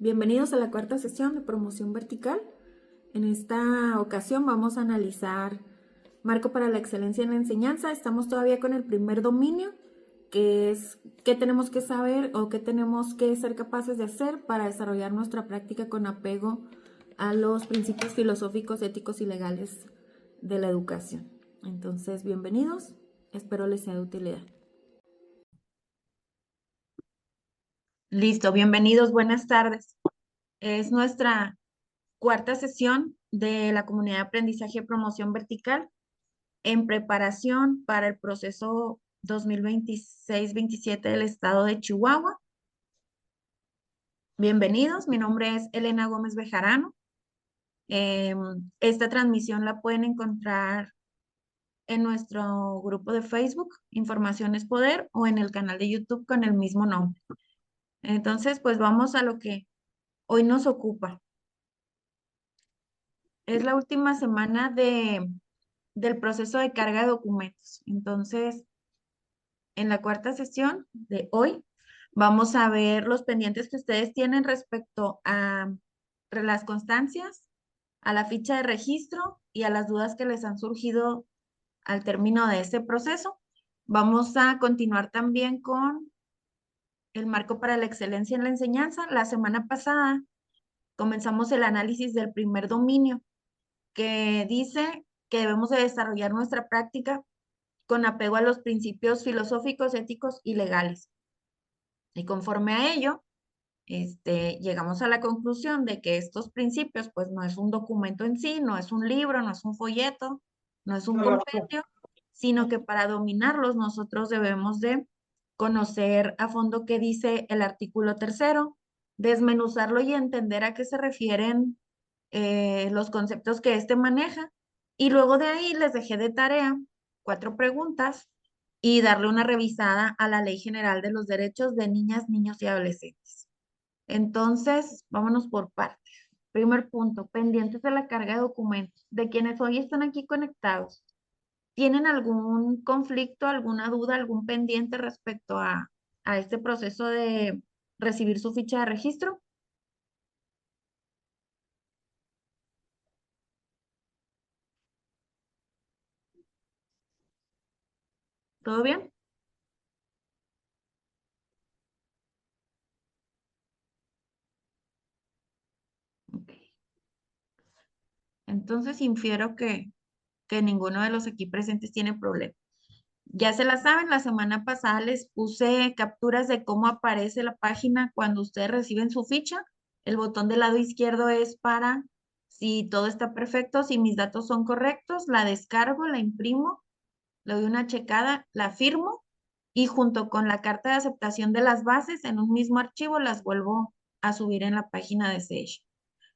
Bienvenidos a la cuarta sesión de promoción vertical. En esta ocasión vamos a analizar marco para la excelencia en la enseñanza. Estamos todavía con el primer dominio, que es qué tenemos que saber o qué tenemos que ser capaces de hacer para desarrollar nuestra práctica con apego a los principios filosóficos, éticos y legales de la educación. Entonces, bienvenidos. Espero les sea de utilidad. Listo, bienvenidos, buenas tardes. Es nuestra cuarta sesión de la comunidad de aprendizaje y promoción vertical en preparación para el proceso 2026-27 del estado de Chihuahua. Bienvenidos, mi nombre es Elena Gómez Bejarano. Esta transmisión la pueden encontrar en nuestro grupo de Facebook, Información es Poder, o en el canal de YouTube con el mismo nombre. Entonces, pues vamos a lo que hoy nos ocupa. Es la última semana del proceso de carga de documentos. Entonces, en la cuarta sesión de hoy, vamos a ver los pendientes que ustedes tienen respecto a las constancias, a la ficha de registro y a las dudas que les han surgido al término de este proceso. Vamos a continuar también con el marco para la excelencia en la enseñanza. La semana pasada comenzamos el análisis del primer dominio, que dice que debemos de desarrollar nuestra práctica con apego a los principios filosóficos, éticos y legales. Y conforme a ello, llegamos a la conclusión de que estos principios, pues no es un documento en sí, no es un libro, no es un folleto, no es un compendio, sino que para dominarlos nosotros debemos de conocer a fondo qué dice el artículo tercero, desmenuzarlo y entender a qué se refieren los conceptos que maneja. Y luego de ahí les dejé de tarea 4 preguntas y darle una revisada a la Ley General de los Derechos de Niñas, Niños y Adolescentes. Entonces, vámonos por partes. Primer punto, pendientes de la carga de documentos. De quienes hoy están aquí conectados, ¿tienen algún conflicto, alguna duda, algún pendiente respecto a este proceso de recibir su ficha de registro? ¿Todo bien? Ok. Entonces, infiero que ninguno de los aquí presentes tiene problema. Ya se la saben, la semana pasada les puse capturas de cómo aparece la página cuando ustedes reciben su ficha. El botón del lado izquierdo es para si todo está perfecto, si mis datos son correctos, la descargo, la imprimo, le doy una checada, la firmo y junto con la carta de aceptación de las bases en un mismo archivo las vuelvo a subir en la página de Sage.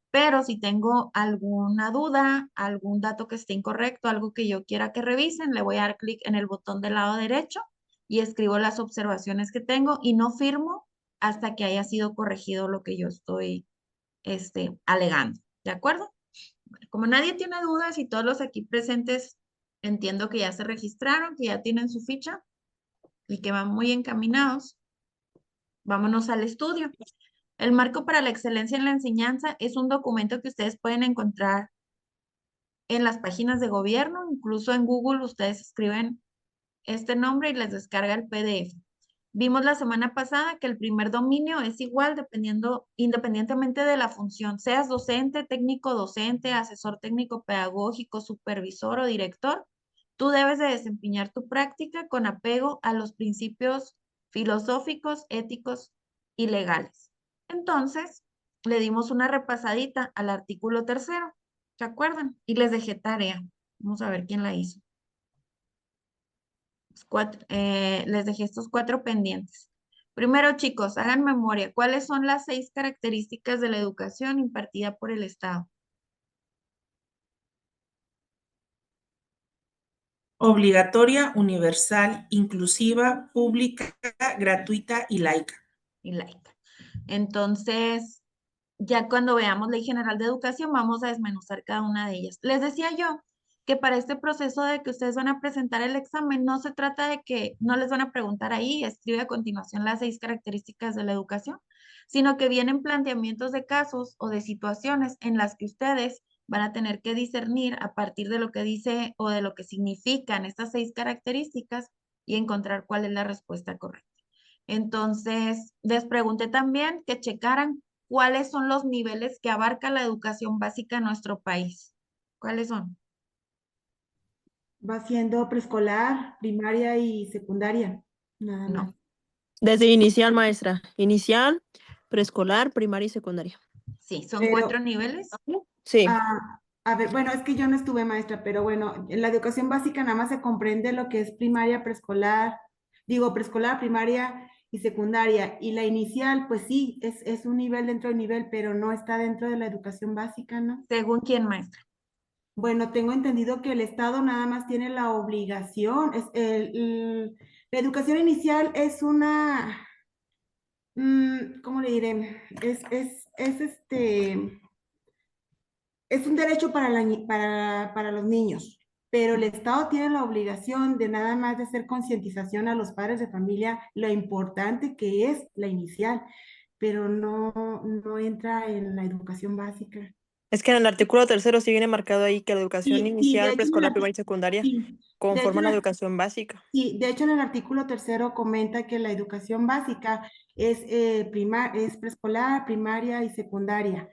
Pero si tengo alguna duda, algún dato que esté incorrecto, algo que yo quiera que revisen, le voy a dar clic en el botón del lado derecho y escribo las observaciones que tengo y no firmo hasta que haya sido corregido lo que yo estoy alegando. ¿De acuerdo? Bueno, como nadie tiene dudas y todos los aquí presentes entiendo que ya se registraron, que ya tienen su ficha y que van muy encaminados, vámonos al estudio. El marco para la excelencia en la enseñanza es un documento que ustedes pueden encontrar en las páginas de gobierno, incluso en Google ustedes escriben este nombre y les descarga el PDF. Vimos la semana pasada que el primer dominio es igual independientemente de la función, seas docente, técnico docente, asesor técnico pedagógico, supervisor o director, tú debes de desempeñar tu práctica con apego a los principios filosóficos, éticos y legales. Entonces, le dimos una repasadita al artículo tercero, ¿se acuerdan? Y les dejé tarea. Vamos a ver quién la hizo. Les dejé estos 4 pendientes. Primero, chicos, hagan memoria. ¿Cuáles son las 6 características de la educación impartida por el Estado? Obligatoria, universal, inclusiva, pública, gratuita y laica. Y laica. Entonces, ya cuando veamos Ley General de Educación, vamos a desmenuzar cada una de ellas. Les decía yo que para este proceso de que ustedes van a presentar el examen, no se trata de que no les van a preguntar ahí, escribe a continuación las 6 características de la educación, sino que vienen planteamientos de casos o de situaciones en las que ustedes van a tener que discernir a partir de lo que dice o de lo que significan estas 6 características y encontrar cuál es la respuesta correcta. Entonces, les pregunté también que checaran cuáles son los niveles que abarca la educación básica en nuestro país. ¿Cuáles son? Va siendo preescolar, primaria y secundaria, nada más. No, Desde inicial, maestra. Inicial, preescolar, primaria y secundaria. sí, son Pero, 4 niveles. Sí. a ver, bueno, es que yo no estuve maestra, pero bueno, en la educación básica nada más se comprende lo que es primaria, preescolar, digo, preescolar, primaria y secundaria. Y la inicial, pues sí, es un nivel dentro del nivel, pero no está dentro de la educación básica, ¿no? ¿Según quién, maestra? Bueno, tengo entendido que el Estado nada más tiene la obligación, la educación inicial es una, ¿cómo le diré? Es un derecho para los niños, pero el Estado tiene la obligación de nada más de hacer concientización a los padres de familia lo importante que es la inicial, pero no entra en la educación básica. Es que en el artículo 3 sí viene marcado ahí que la educación Sí, de inicial, hecho, preescolar, primaria y secundaria sí, de hecho, conforman la educación básica. sí, de hecho, en el artículo 3 comenta que la educación básica es preescolar, primaria y secundaria,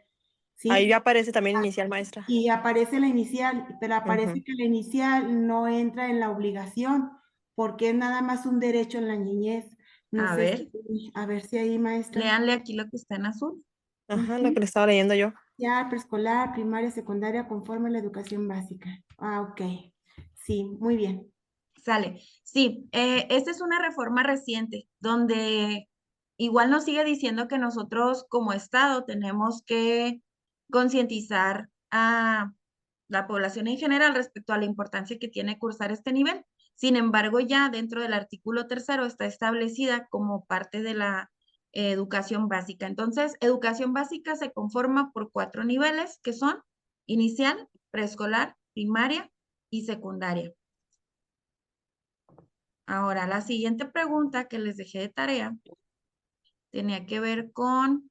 Ahí ¿sí? ya aparece también inicial, maestra. Y aparece la inicial, pero aparece Ujú. que la inicial no entra en la obligación, porque es nada más un derecho en la niñez. No A sé ver, si, a ver si ahí, maestra. léanle aquí lo que está en azul. Ajá, lo Ujú. que le estaba leyendo yo. Ya, preescolar, primaria, secundaria, conforme a la educación básica. Ah, ok. Sí, muy bien. Sale. Sí, esta es una reforma reciente donde igual nos sigue diciendo que nosotros como Estado tenemos que concientizar a la población en general respecto a la importancia que tiene cursar este nivel. Sin embargo, ya dentro del artículo 3 está establecida como parte de la educación básica. Entonces, educación básica se conforma por 4 niveles que son inicial, preescolar, primaria y secundaria. Ahora, la siguiente pregunta que les dejé de tarea tenía que ver con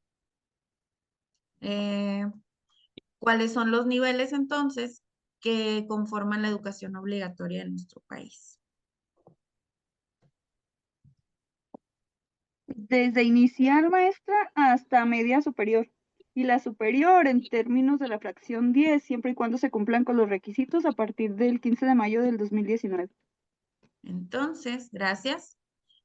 eh, cuáles son los niveles entonces que conforman la educación obligatoria en nuestro país. Desde inicial, maestra, hasta media superior. Y la superior en términos de la fracción 10, siempre y cuando se cumplan con los requisitos a partir del 15 de mayo del 2019. Entonces, gracias.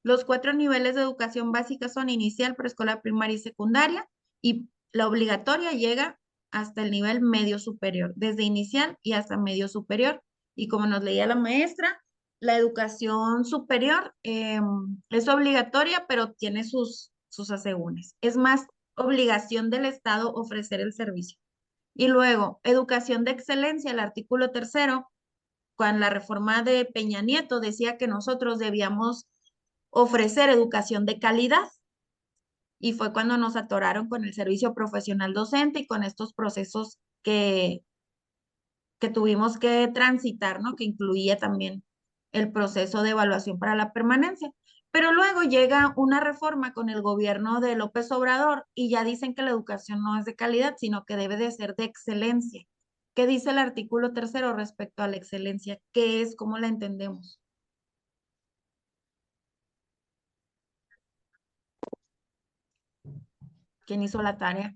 Los 4 niveles de educación básica son inicial, preescolar, primaria y secundaria, y la obligatoria llega hasta el nivel medio superior, desde inicial y hasta medio superior. Y como nos leía la maestra, la educación superior es obligatoria, pero tiene sus asegúnes. Es más obligación del Estado ofrecer el servicio. Y luego, educación de excelencia, el artículo 3, cuando la reforma de Peña Nieto decía que nosotros debíamos ofrecer educación de calidad y fue cuando nos atoraron con el servicio profesional docente y con estos procesos que tuvimos que transitar, ¿no? Que incluía también el proceso de evaluación para la permanencia. Pero luego llega una reforma con el gobierno de López Obrador y ya dicen que la educación no es de calidad, sino que debe de ser de excelencia. ¿Qué dice el artículo 3 respecto a la excelencia? ¿Qué es? ¿Cómo la entendemos? ¿Quién hizo la tarea?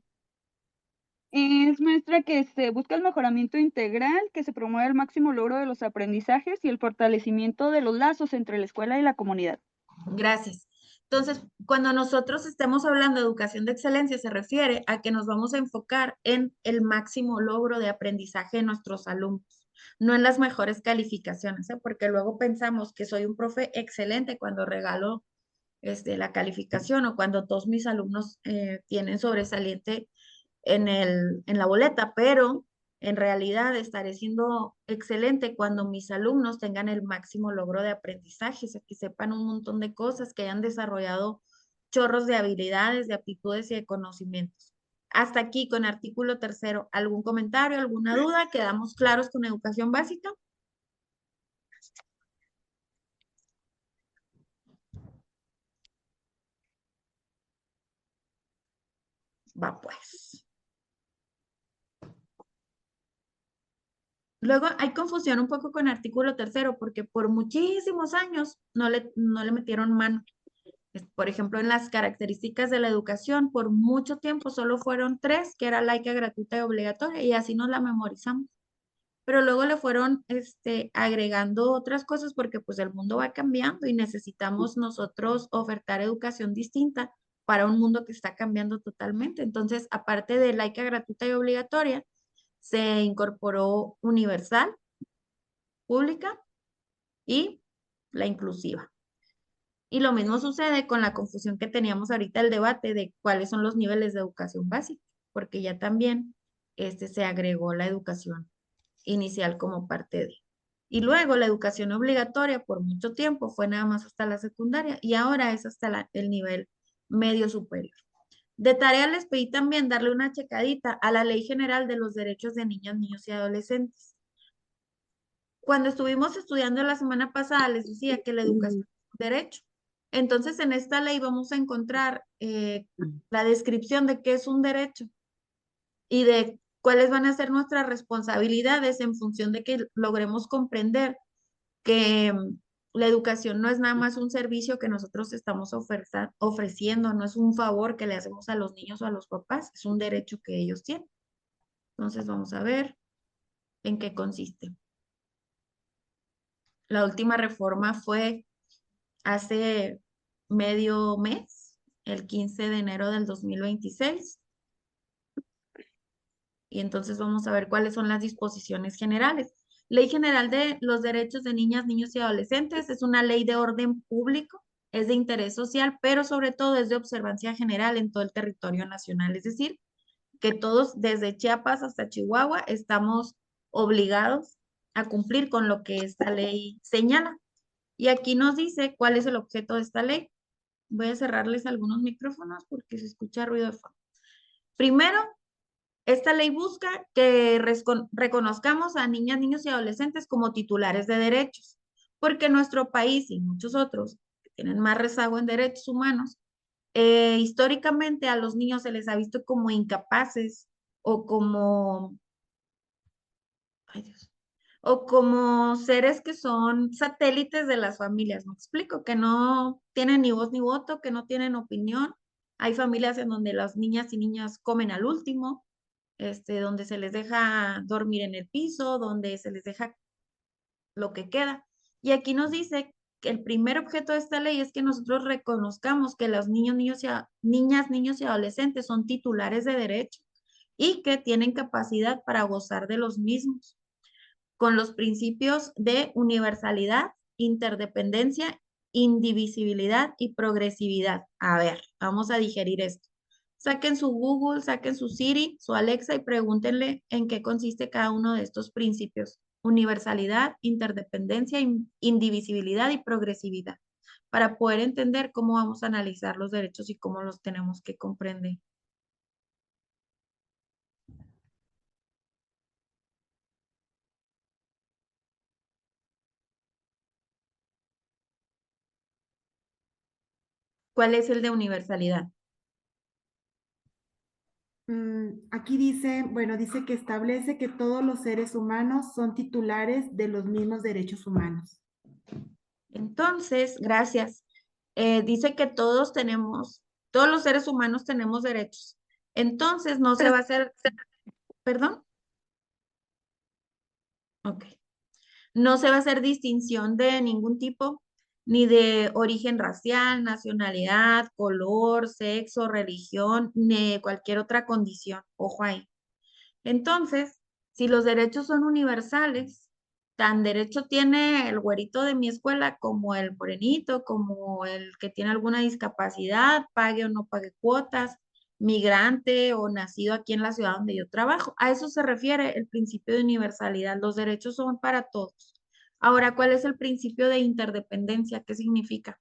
Es, maestra, que se busca el mejoramiento integral, que se promueve el máximo logro de los aprendizajes y el fortalecimiento de los lazos entre la escuela y la comunidad. Gracias. Entonces, cuando nosotros estemos hablando de educación de excelencia, se refiere a que nos vamos a enfocar en el máximo logro de aprendizaje de nuestros alumnos, no en las mejores calificaciones, ¿eh? Porque luego pensamos que soy un profe excelente cuando regalo la calificación o cuando todos mis alumnos tienen sobresaliente en la boleta, pero en realidad estaré siendo excelente cuando mis alumnos tengan el máximo logro de aprendizaje, o sea, que sepan un montón de cosas, que hayan desarrollado chorros de habilidades, de aptitudes y de conocimientos. Hasta aquí con artículo 3. ¿Algún comentario, alguna duda? ¿Quedamos claros con educación básica? Va pues. Luego hay confusión un poco con artículo tercero porque por muchísimos años no le metieron mano. Por ejemplo, en las características de la educación, por mucho tiempo solo fueron 3, que era laica, gratuita y obligatoria, y así nos la memorizamos. Pero luego le fueron agregando otras cosas porque pues el mundo va cambiando y necesitamos nosotros ofertar educación distinta para un mundo que está cambiando totalmente. Entonces, aparte de laica, gratuita y obligatoria, se incorporó universal, pública y la inclusiva. Y lo mismo sucede con la confusión que teníamos ahorita el debate de cuáles son los niveles de educación básica, porque ya también se agregó la educación inicial como parte de. Y luego la educación obligatoria por mucho tiempo fue nada más hasta la secundaria y ahora es hasta el nivel medio superior. De tarea les pedí también darle una checadita a la Ley General de los Derechos de Niñas, Niños y Adolescentes. Cuando estuvimos estudiando la semana pasada, les decía que la educación es un derecho. Entonces, en esta ley vamos a encontrar la descripción de qué es un derecho y de cuáles van a ser nuestras responsabilidades en función de que logremos comprender que la educación no es nada más un servicio que nosotros estamos ofreciendo, no es un favor que le hacemos a los niños o a los papás, es un derecho que ellos tienen. Entonces, vamos a ver en qué consiste. La última reforma fue hace medio mes, el 15 de enero del 2026. Y entonces vamos a ver cuáles son las disposiciones generales. Ley General de los Derechos de Niñas, Niños y Adolescentes es una ley de orden público, es de interés social, pero sobre todo es de observancia general en todo el territorio nacional. Es decir, que todos, desde Chiapas hasta Chihuahua, estamos obligados a cumplir con lo que esta ley señala. Y aquí nos dice cuál es el objeto de esta ley. Voy a cerrarles algunos micrófonos porque se escucha ruido de fondo. Primero, esta ley busca que reconozcamos a niñas, niños y adolescentes como titulares de derechos, porque nuestro país y muchos otros que tienen más rezago en derechos humanos, históricamente a los niños se les ha visto como incapaces o como, ay Dios, o como seres que son satélites de las familias, me explico, que no tienen ni voz ni voto, que no tienen opinión. Hay familias en donde las niñas y niñas comen al último, donde se les deja dormir en el piso, donde se les deja lo que queda. Y aquí nos dice que el primer objeto de esta ley es que nosotros reconozcamos que los niños, niñas, niños y adolescentes son titulares de derechos y que tienen capacidad para gozar de los mismos, con los principios de universalidad, interdependencia, indivisibilidad y progresividad. A ver, vamos a digerir esto. Saquen su Google, saquen su Siri, su Alexa y pregúntenle en qué consiste cada uno de estos principios. Universalidad, interdependencia, indivisibilidad y progresividad, para poder entender cómo vamos a analizar los derechos y cómo los tenemos que comprender. ¿Cuál es el de universalidad? Aquí dice, bueno, dice que establece que todos los seres humanos son titulares de los mismos derechos humanos. Entonces, gracias. Dice que todos los seres humanos tenemos derechos. Entonces, no se va a hacer, perdón, ok. No se va a hacer distinción de ningún tipo, ni de origen racial, nacionalidad, color, sexo, religión, ni de cualquier otra condición. Ojo ahí. Entonces, si los derechos son universales, tan derecho tiene el güerito de mi escuela como el morenito, como el que tiene alguna discapacidad, pague o no pague cuotas, migrante o nacido aquí en la ciudad donde yo trabajo. A eso se refiere el principio de universalidad. Los derechos son para todos. Ahora, ¿cuál es el principio de interdependencia? ¿Qué significa?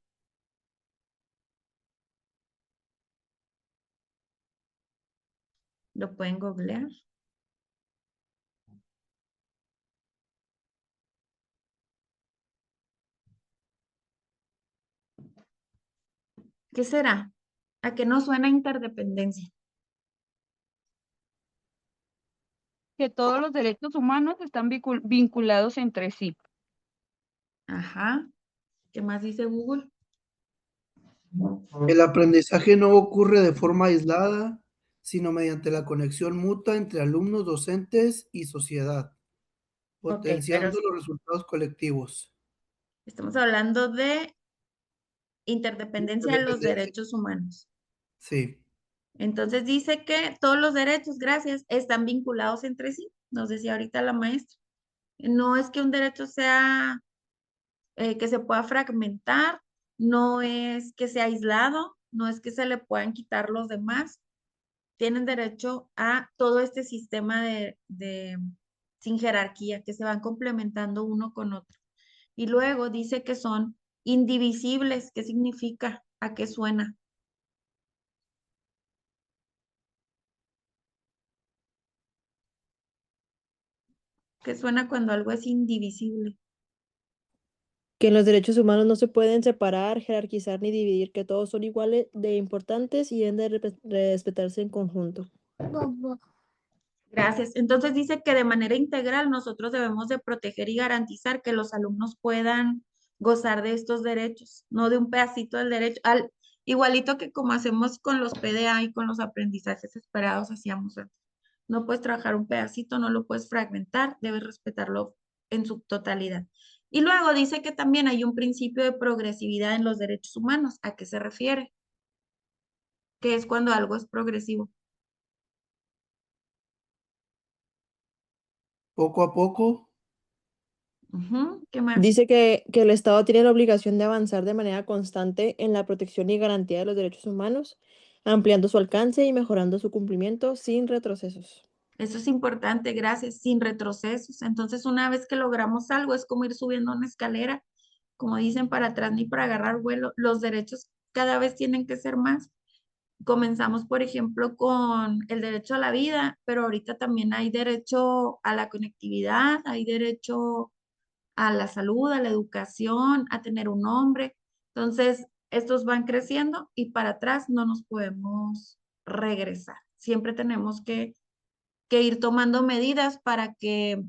¿Lo pueden googlear? ¿Qué será? ¿A qué nos suena interdependencia? que todos los derechos humanos están vinculados entre sí. Ajá. ¿Qué más dice Google? El aprendizaje no ocurre de forma aislada, sino mediante la conexión mutua entre alumnos, docentes y sociedad, Ok, pero potenciando los resultados colectivos. estamos hablando de interdependencia de los Interdependencia. derechos humanos. Sí, Entonces dice que todos los derechos, gracias, están vinculados entre sí, nos decía ahorita la maestra. No es que un derecho sea que se pueda fragmentar, no es que sea aislado, no es que se le puedan quitar los demás. Tienen derecho a todo este sistema sin jerarquía, que se van complementando uno con otro. Y luego dice que son indivisibles. ¿Qué significa? ¿A qué suena? ¿Qué suena cuando algo es indivisible? Que los derechos humanos no se pueden separar, jerarquizar ni dividir, que todos son iguales de importantes y deben de respetarse en conjunto. Gracias. Entonces dice que de manera integral nosotros debemos de proteger y garantizar que los alumnos puedan gozar de estos derechos, no de un pedacito del derecho, igualito que como hacemos con los PDA y con los aprendizajes esperados hacíamos antes. No puedes trabajar un pedacito, no lo puedes fragmentar, debes respetarlo en su totalidad. Y luego dice que también hay un principio de progresividad en los derechos humanos. ¿A qué se refiere? Que es cuando algo es progresivo. poco a poco. Ujú. ¿Qué más? Dice que el Estado tiene la obligación de avanzar de manera constante en la protección y garantía de los derechos humanos, ampliando su alcance y mejorando su cumplimiento sin retrocesos. Eso es importante, gracias, sin retrocesos. Entonces, una vez que logramos algo, es como ir subiendo una escalera, como dicen, para atrás ni para agarrar vuelo. Los derechos cada vez tienen que ser más. Comenzamos, por ejemplo, con el derecho a la vida, pero ahorita también hay derecho a la conectividad, hay derecho a la salud, a la educación, a tener un nombre. Entonces, estos van creciendo y para atrás no nos podemos regresar. Siempre tenemos que ir tomando medidas para que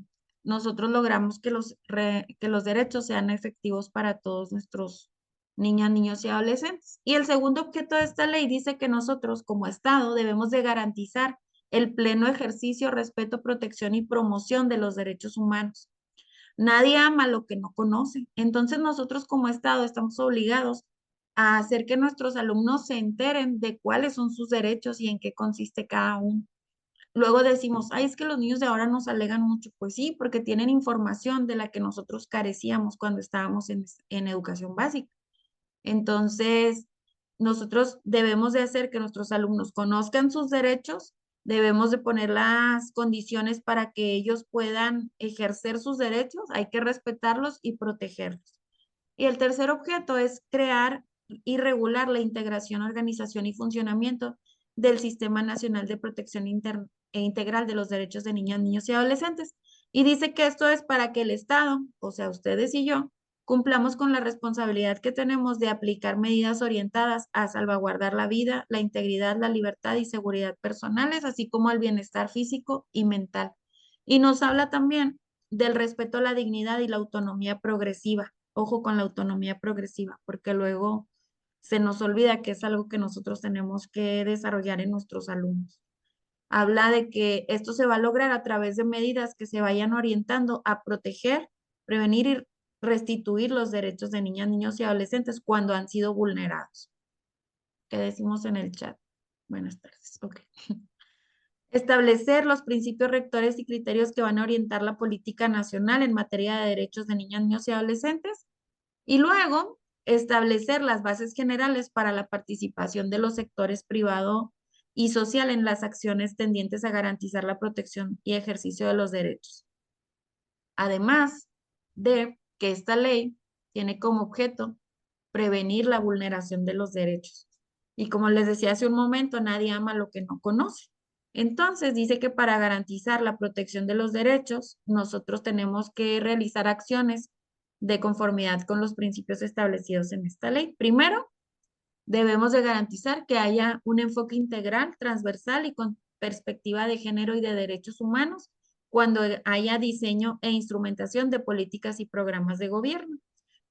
nosotros logramos que los derechos sean efectivos para todos nuestros niñas, niños y adolescentes. Y el segundo objeto de esta ley dice que nosotros como Estado debemos de garantizar el pleno ejercicio, respeto, protección y promoción de los derechos humanos. Nadie ama lo que no conoce. Entonces nosotros como Estado estamos obligados a hacer que nuestros alumnos se enteren de cuáles son sus derechos y en qué consiste cada uno. Luego decimos, ay, es que los niños de ahora nos alegan mucho. Pues sí, porque tienen información de la que nosotros carecíamos cuando estábamos en educación básica. Entonces, nosotros debemos de hacer que nuestros alumnos conozcan sus derechos, debemos de poner las condiciones para que ellos puedan ejercer sus derechos, hay que respetarlos y protegerlos. Y el tercer objeto es crear y regular la integración, organización y funcionamiento del Sistema Nacional de Protección Integral de los Derechos de Niñas, Niños y Adolescentes. Y dice que esto es para que el Estado, o sea, ustedes y yo, cumplamos con la responsabilidad que tenemos de aplicar medidas orientadas a salvaguardar la vida, la integridad, la libertad y seguridad personales, así como el bienestar físico y mental. Y nos habla también del respeto a la dignidad y la autonomía progresiva. Ojo con la autonomía progresiva, porque luego se nos olvida que es algo que nosotros tenemos que desarrollar en nuestros alumnos. Habla de que esto se va a lograr a través de medidas que se vayan orientando a proteger, prevenir y restituir los derechos de niñas, niños y adolescentes cuando han sido vulnerados. ¿Qué decimos en el chat? Buenas tardes. Ok. Establecer los principios rectores y criterios que van a orientar la política nacional en materia de derechos de niñas, niños y adolescentes. Y luego, establecer las bases generales para la participación de los sectores privado y social en las acciones tendientes a garantizar la protección y ejercicio de los derechos. Además de que esta ley tiene como objeto prevenir la vulneración de los derechos. Y como les decía hace un momento, nadie ama lo que no conoce. Entonces dice que para garantizar la protección de los derechos, nosotros tenemos que realizar acciones de conformidad con los principios establecidos en esta ley. Primero, debemos de garantizar que haya un enfoque integral, transversal y con perspectiva de género y de derechos humanos cuando haya diseño e instrumentación de políticas y programas de gobierno.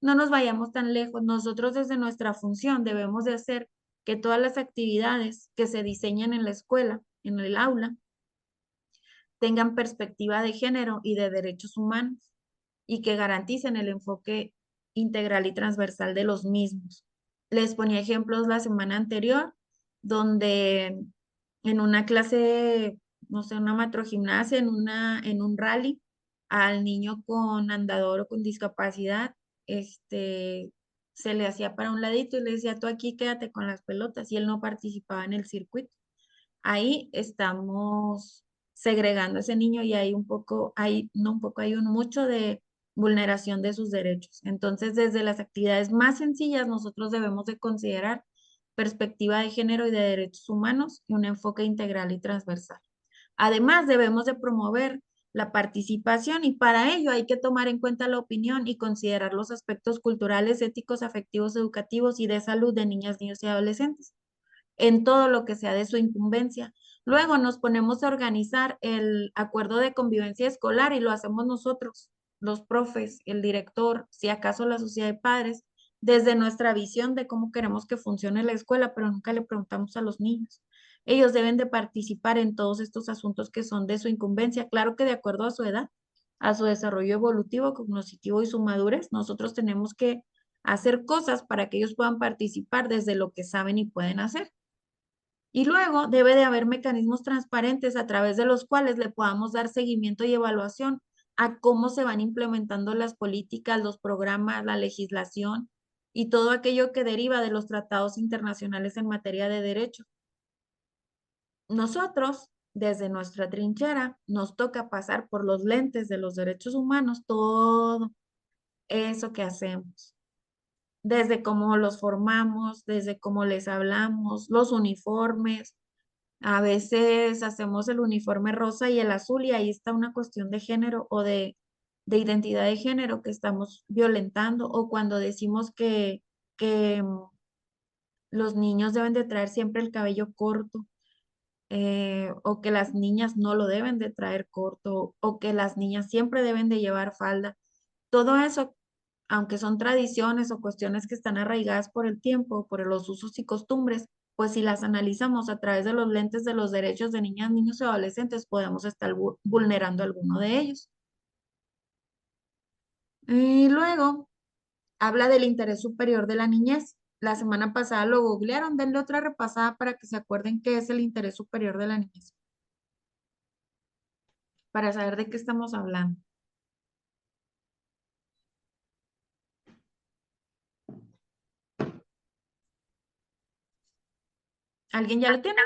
No nos vayamos tan lejos. Nosotros desde nuestra función debemos de hacer que todas las actividades que se diseñen en la escuela, en el aula, tengan perspectiva de género y de derechos humanos y que garanticen el enfoque integral y transversal de los mismos. Les ponía ejemplos la semana anterior, donde en una clase, no sé, una matrogimnasia, en un rally, al niño con andador o con discapacidad, se le hacía para un ladito y le decía, tú aquí quédate con las pelotas, y él no participaba en el circuito. Ahí estamos segregando a ese niño y hay un poco, no un poco, hay mucho de vulneración de sus derechos. Entonces, desde las actividades más sencillas, nosotros debemos de considerar perspectiva de género y de derechos humanos y un enfoque integral y transversal. Además, debemos de promover la participación y para ello hay que tomar en cuenta la opinión y considerar los aspectos culturales, éticos, afectivos, educativos y de salud de niñas, niños y adolescentes en todo lo que sea de su incumbencia. Luego nos ponemos a organizar el acuerdo de convivencia escolar y lo hacemos nosotros, los profes, el director, si acaso la sociedad de padres, desde nuestra visión de cómo queremos que funcione la escuela, pero nunca le preguntamos a los niños. Ellos deben de participar en todos estos asuntos que son de su incumbencia, claro que de acuerdo a su edad, a su desarrollo evolutivo, cognitivo y su madurez, nosotros tenemos que hacer cosas para que ellos puedan participar desde lo que saben y pueden hacer. Y luego debe de haber mecanismos transparentes a través de los cuales le podamos dar seguimiento y evaluación a cómo se van implementando las políticas, los programas, la legislación y todo aquello que deriva de los tratados internacionales en materia de derechos. Nosotros, desde nuestra trinchera, nos toca pasar por los lentes de los derechos humanos todo eso que hacemos. Desde cómo los formamos, desde cómo les hablamos, los uniformes. A veces hacemos el uniforme rosa y el azul y ahí está una cuestión de género o de identidad de género que estamos violentando o cuando decimos que los niños deben de traer siempre el cabello corto o que las niñas no lo deben de traer corto o que las niñas siempre deben de llevar falda. Todo eso, aunque son tradiciones o cuestiones que están arraigadas por el tiempo, por los usos y costumbres, pues si las analizamos a través de los lentes de los derechos de niñas, niños y adolescentes, podemos estar vulnerando alguno de ellos. Y luego habla del interés superior de la niñez. La semana pasada lo googlearon, denle otra repasada para que se acuerden qué es el interés superior de la niñez, para saber de qué estamos hablando. ¿Alguien ya lo tiene?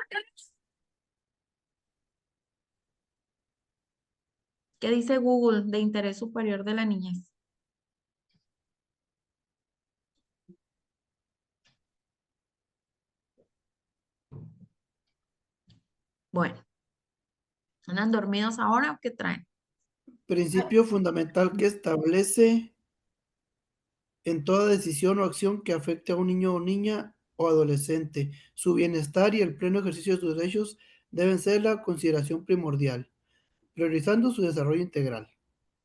¿Qué dice Google de interés superior de la niñez? Bueno, ¿andan dormidos ahora o qué traen? Principio fundamental que establece en toda decisión o acción que afecte a un niño o niña o adolescente. Su bienestar y el pleno ejercicio de sus derechos deben ser la consideración primordial, priorizando su desarrollo integral.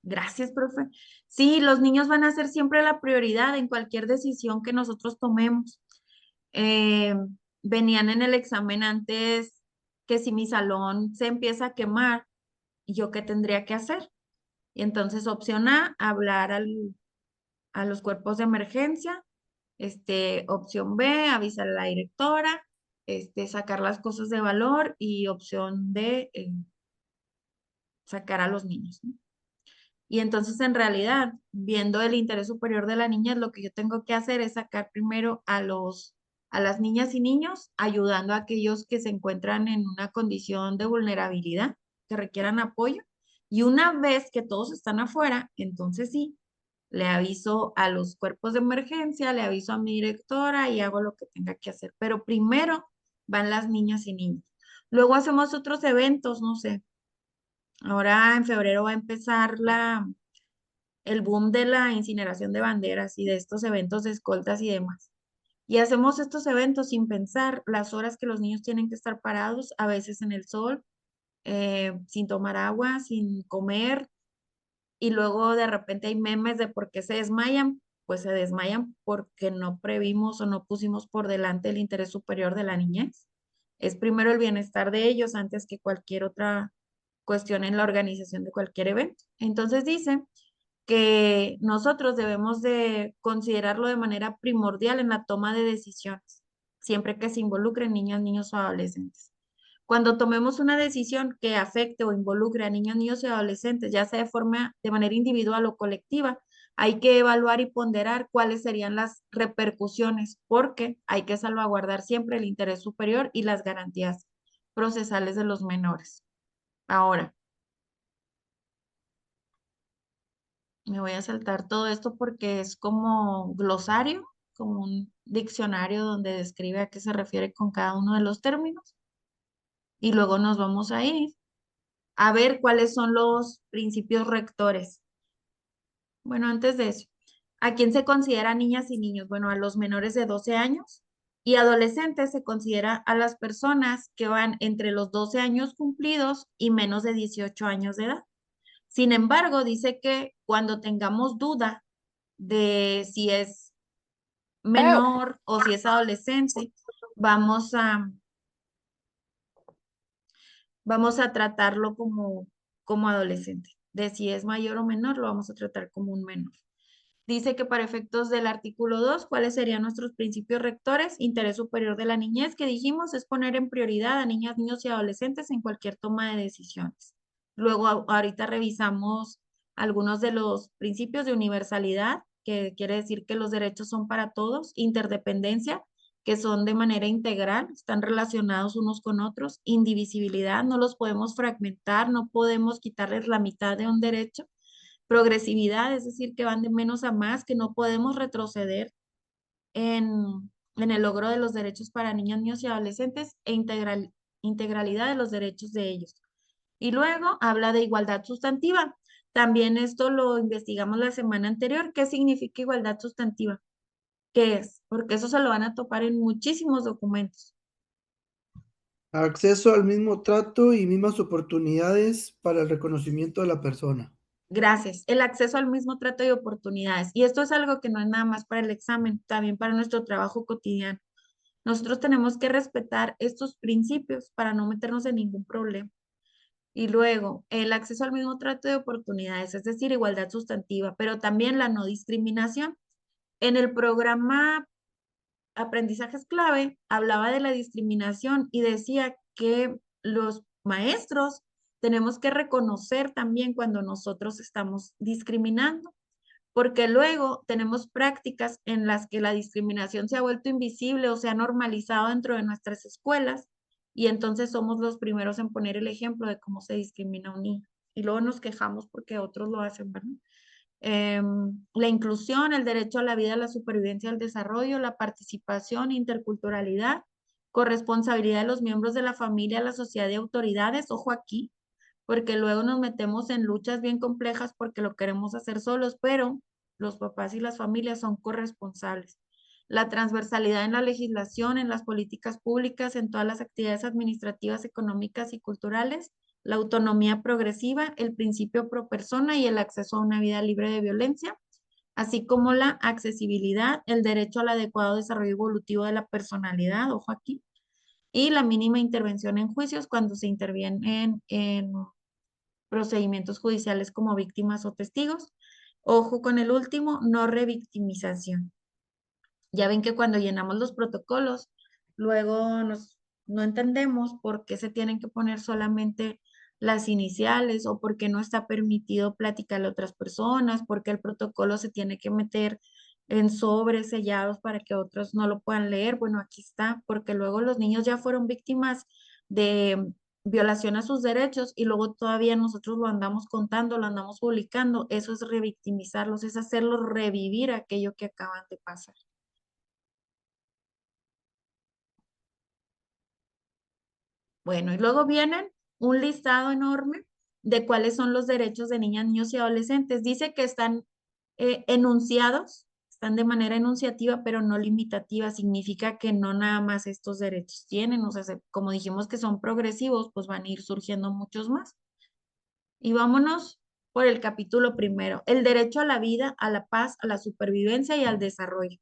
Gracias, profe. Sí, los niños van a ser siempre la prioridad en cualquier decisión que nosotros tomemos. Eh, Venían en el examen antes que si mi salón se empieza a quemar, ¿yo qué tendría que hacer? Y entonces opción A, hablar a los cuerpos de emergencia. Opción B, avisar a la directora, sacar las cosas de valor y opción D, sacar a los niños, ¿no? Y entonces, en realidad, viendo el interés superior de la niña, lo que yo tengo que hacer es sacar primero a las niñas y niños, ayudando a aquellos que se encuentran en una condición de vulnerabilidad, que requieran apoyo. Y una vez que todos están afuera, entonces sí, le aviso a los cuerpos de emergencia, le aviso a mi directora y hago lo que tenga que hacer. Pero primero van las niñas y niños. Luego hacemos otros eventos, no sé. Ahora en febrero va a empezar el boom de la incineración de banderas y de estos eventos de escoltas y demás. Y hacemos estos eventos sin pensar las horas que los niños tienen que estar parados, a veces en el sol, sin tomar agua, sin comer, y luego de repente hay memes de por qué se desmayan, pues se desmayan porque no previmos o no pusimos por delante el interés superior de la niñez. Es primero el bienestar de ellos antes que cualquier otra cuestión en la organización de cualquier evento. Entonces dice que nosotros debemos de considerarlo de manera primordial en la toma de decisiones, siempre que se involucren niñas, niños o adolescentes. Cuando tomemos una decisión que afecte o involucre a niños, niños y adolescentes, ya sea de manera individual o colectiva, hay que evaluar y ponderar cuáles serían las repercusiones, porque hay que salvaguardar siempre el interés superior y las garantías procesales de los menores. Ahora, me voy a saltar todo esto porque es como glosario, como un diccionario donde describe a qué se refiere con cada uno de los términos. Y luego nos vamos a ir a ver cuáles son los principios rectores. Bueno, antes de eso, ¿a quién se considera niñas y niños? Bueno, a los menores de 12 años y adolescentes se considera a las personas que van entre los 12 años cumplidos y menos de 18 años de edad. Sin embargo, dice que cuando tengamos duda de si es menor o si es adolescente, vamos a, vamos a tratarlo como adolescente. De si es mayor o menor, lo vamos a tratar como un menor. Dice que para efectos del artículo 2, ¿cuáles serían nuestros principios rectores? Interés superior de la niñez, que dijimos, es poner en prioridad a niñas, niños y adolescentes en cualquier toma de decisiones. Luego, ahorita revisamos algunos de los principios de universalidad, que quiere decir que los derechos son para todos, interdependencia, que son de manera integral, están relacionados unos con otros, indivisibilidad, no los podemos fragmentar, no podemos quitarles la mitad de un derecho, progresividad, es decir, que van de menos a más, que no podemos retroceder en el logro de los derechos para niños, niños y adolescentes e integralidad de los derechos de ellos. Y luego habla de igualdad sustantiva. También esto lo investigamos la semana anterior. ¿Qué significa igualdad sustantiva? ¿Qué es? Porque eso se lo van a topar en muchísimos documentos. Acceso al mismo trato y mismas oportunidades para el reconocimiento de la persona. Gracias. El acceso al mismo trato y oportunidades. Y esto es algo que no es nada más para el examen, también para nuestro trabajo cotidiano. Nosotros tenemos que respetar estos principios para no meternos en ningún problema. Y luego, el acceso al mismo trato de oportunidades, es decir, igualdad sustantiva, pero también la no discriminación. En el programa Aprendizajes Clave hablaba de la discriminación y decía que los maestros tenemos que reconocer también cuando nosotros estamos discriminando, porque luego tenemos prácticas en las que la discriminación se ha vuelto invisible o se ha normalizado dentro de nuestras escuelas y entonces somos los primeros en poner el ejemplo de cómo se discrimina a un niño y luego nos quejamos porque otros lo hacen, ¿verdad? La inclusión, el derecho a la vida, la supervivencia, el desarrollo, la participación, interculturalidad, corresponsabilidad de los miembros de la familia, la sociedad y autoridades, ojo aquí, porque luego nos metemos en luchas bien complejas porque lo queremos hacer solos, pero los papás y las familias son corresponsables. La transversalidad en la legislación, en las políticas públicas, en todas las actividades administrativas, económicas y culturales, la autonomía progresiva, el principio pro persona y el acceso a una vida libre de violencia, así como la accesibilidad, el derecho al adecuado desarrollo evolutivo de la personalidad, ojo aquí, y la mínima intervención en juicios cuando se interviene en procedimientos judiciales como víctimas o testigos. Ojo con el último, no revictimización. Ya ven que cuando llenamos los protocolos, luego no entendemos por qué se tienen que poner solamente las iniciales o por qué no está permitido platicarle a otras personas, porque el protocolo se tiene que meter en sobres sellados para que otros no lo puedan leer. Bueno, aquí está, porque luego los niños ya fueron víctimas de violación a sus derechos y luego todavía nosotros lo andamos contando, lo andamos publicando. Eso es revictimizarlos, es hacerlos revivir aquello que acaban de pasar. Bueno, y luego vienen un listado enorme de cuáles son los derechos de niñas, niños y adolescentes. Dice que están enunciados, están de manera enunciativa, pero no limitativa. Significa que no nada más estos derechos tienen, o sea, como dijimos que son progresivos, pues van a ir surgiendo muchos más. Y vámonos por el capítulo primero, el derecho a la vida, a la paz, a la supervivencia y al desarrollo.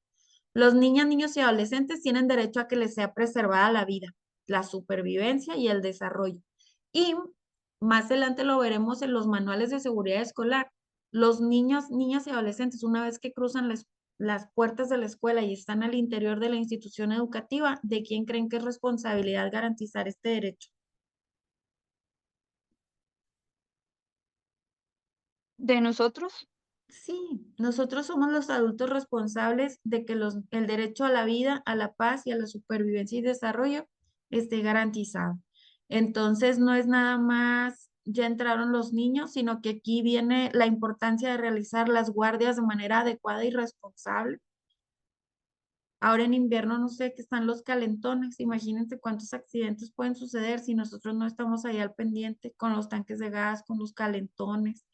Los niños, niños y adolescentes tienen derecho a que les sea preservada la vida, la supervivencia y el desarrollo. Y más adelante lo veremos en los manuales de seguridad escolar. Los niños, niñas y adolescentes, una vez que cruzan las puertas de la escuela y están al interior de la institución educativa, ¿de quién creen que es responsabilidad garantizar este derecho? ¿De nosotros? Sí, nosotros somos los adultos responsables de que el derecho a la vida, a la paz y a la supervivencia y desarrollo esté garantizado. Entonces, no es nada más ya entraron los niños, sino que aquí viene la importancia de realizar las guardias de manera adecuada y responsable. Ahora en invierno no sé que están los calentones. Imagínense cuántos accidentes pueden suceder si nosotros no estamos ahí al pendiente con los tanques de gas, con los calentones,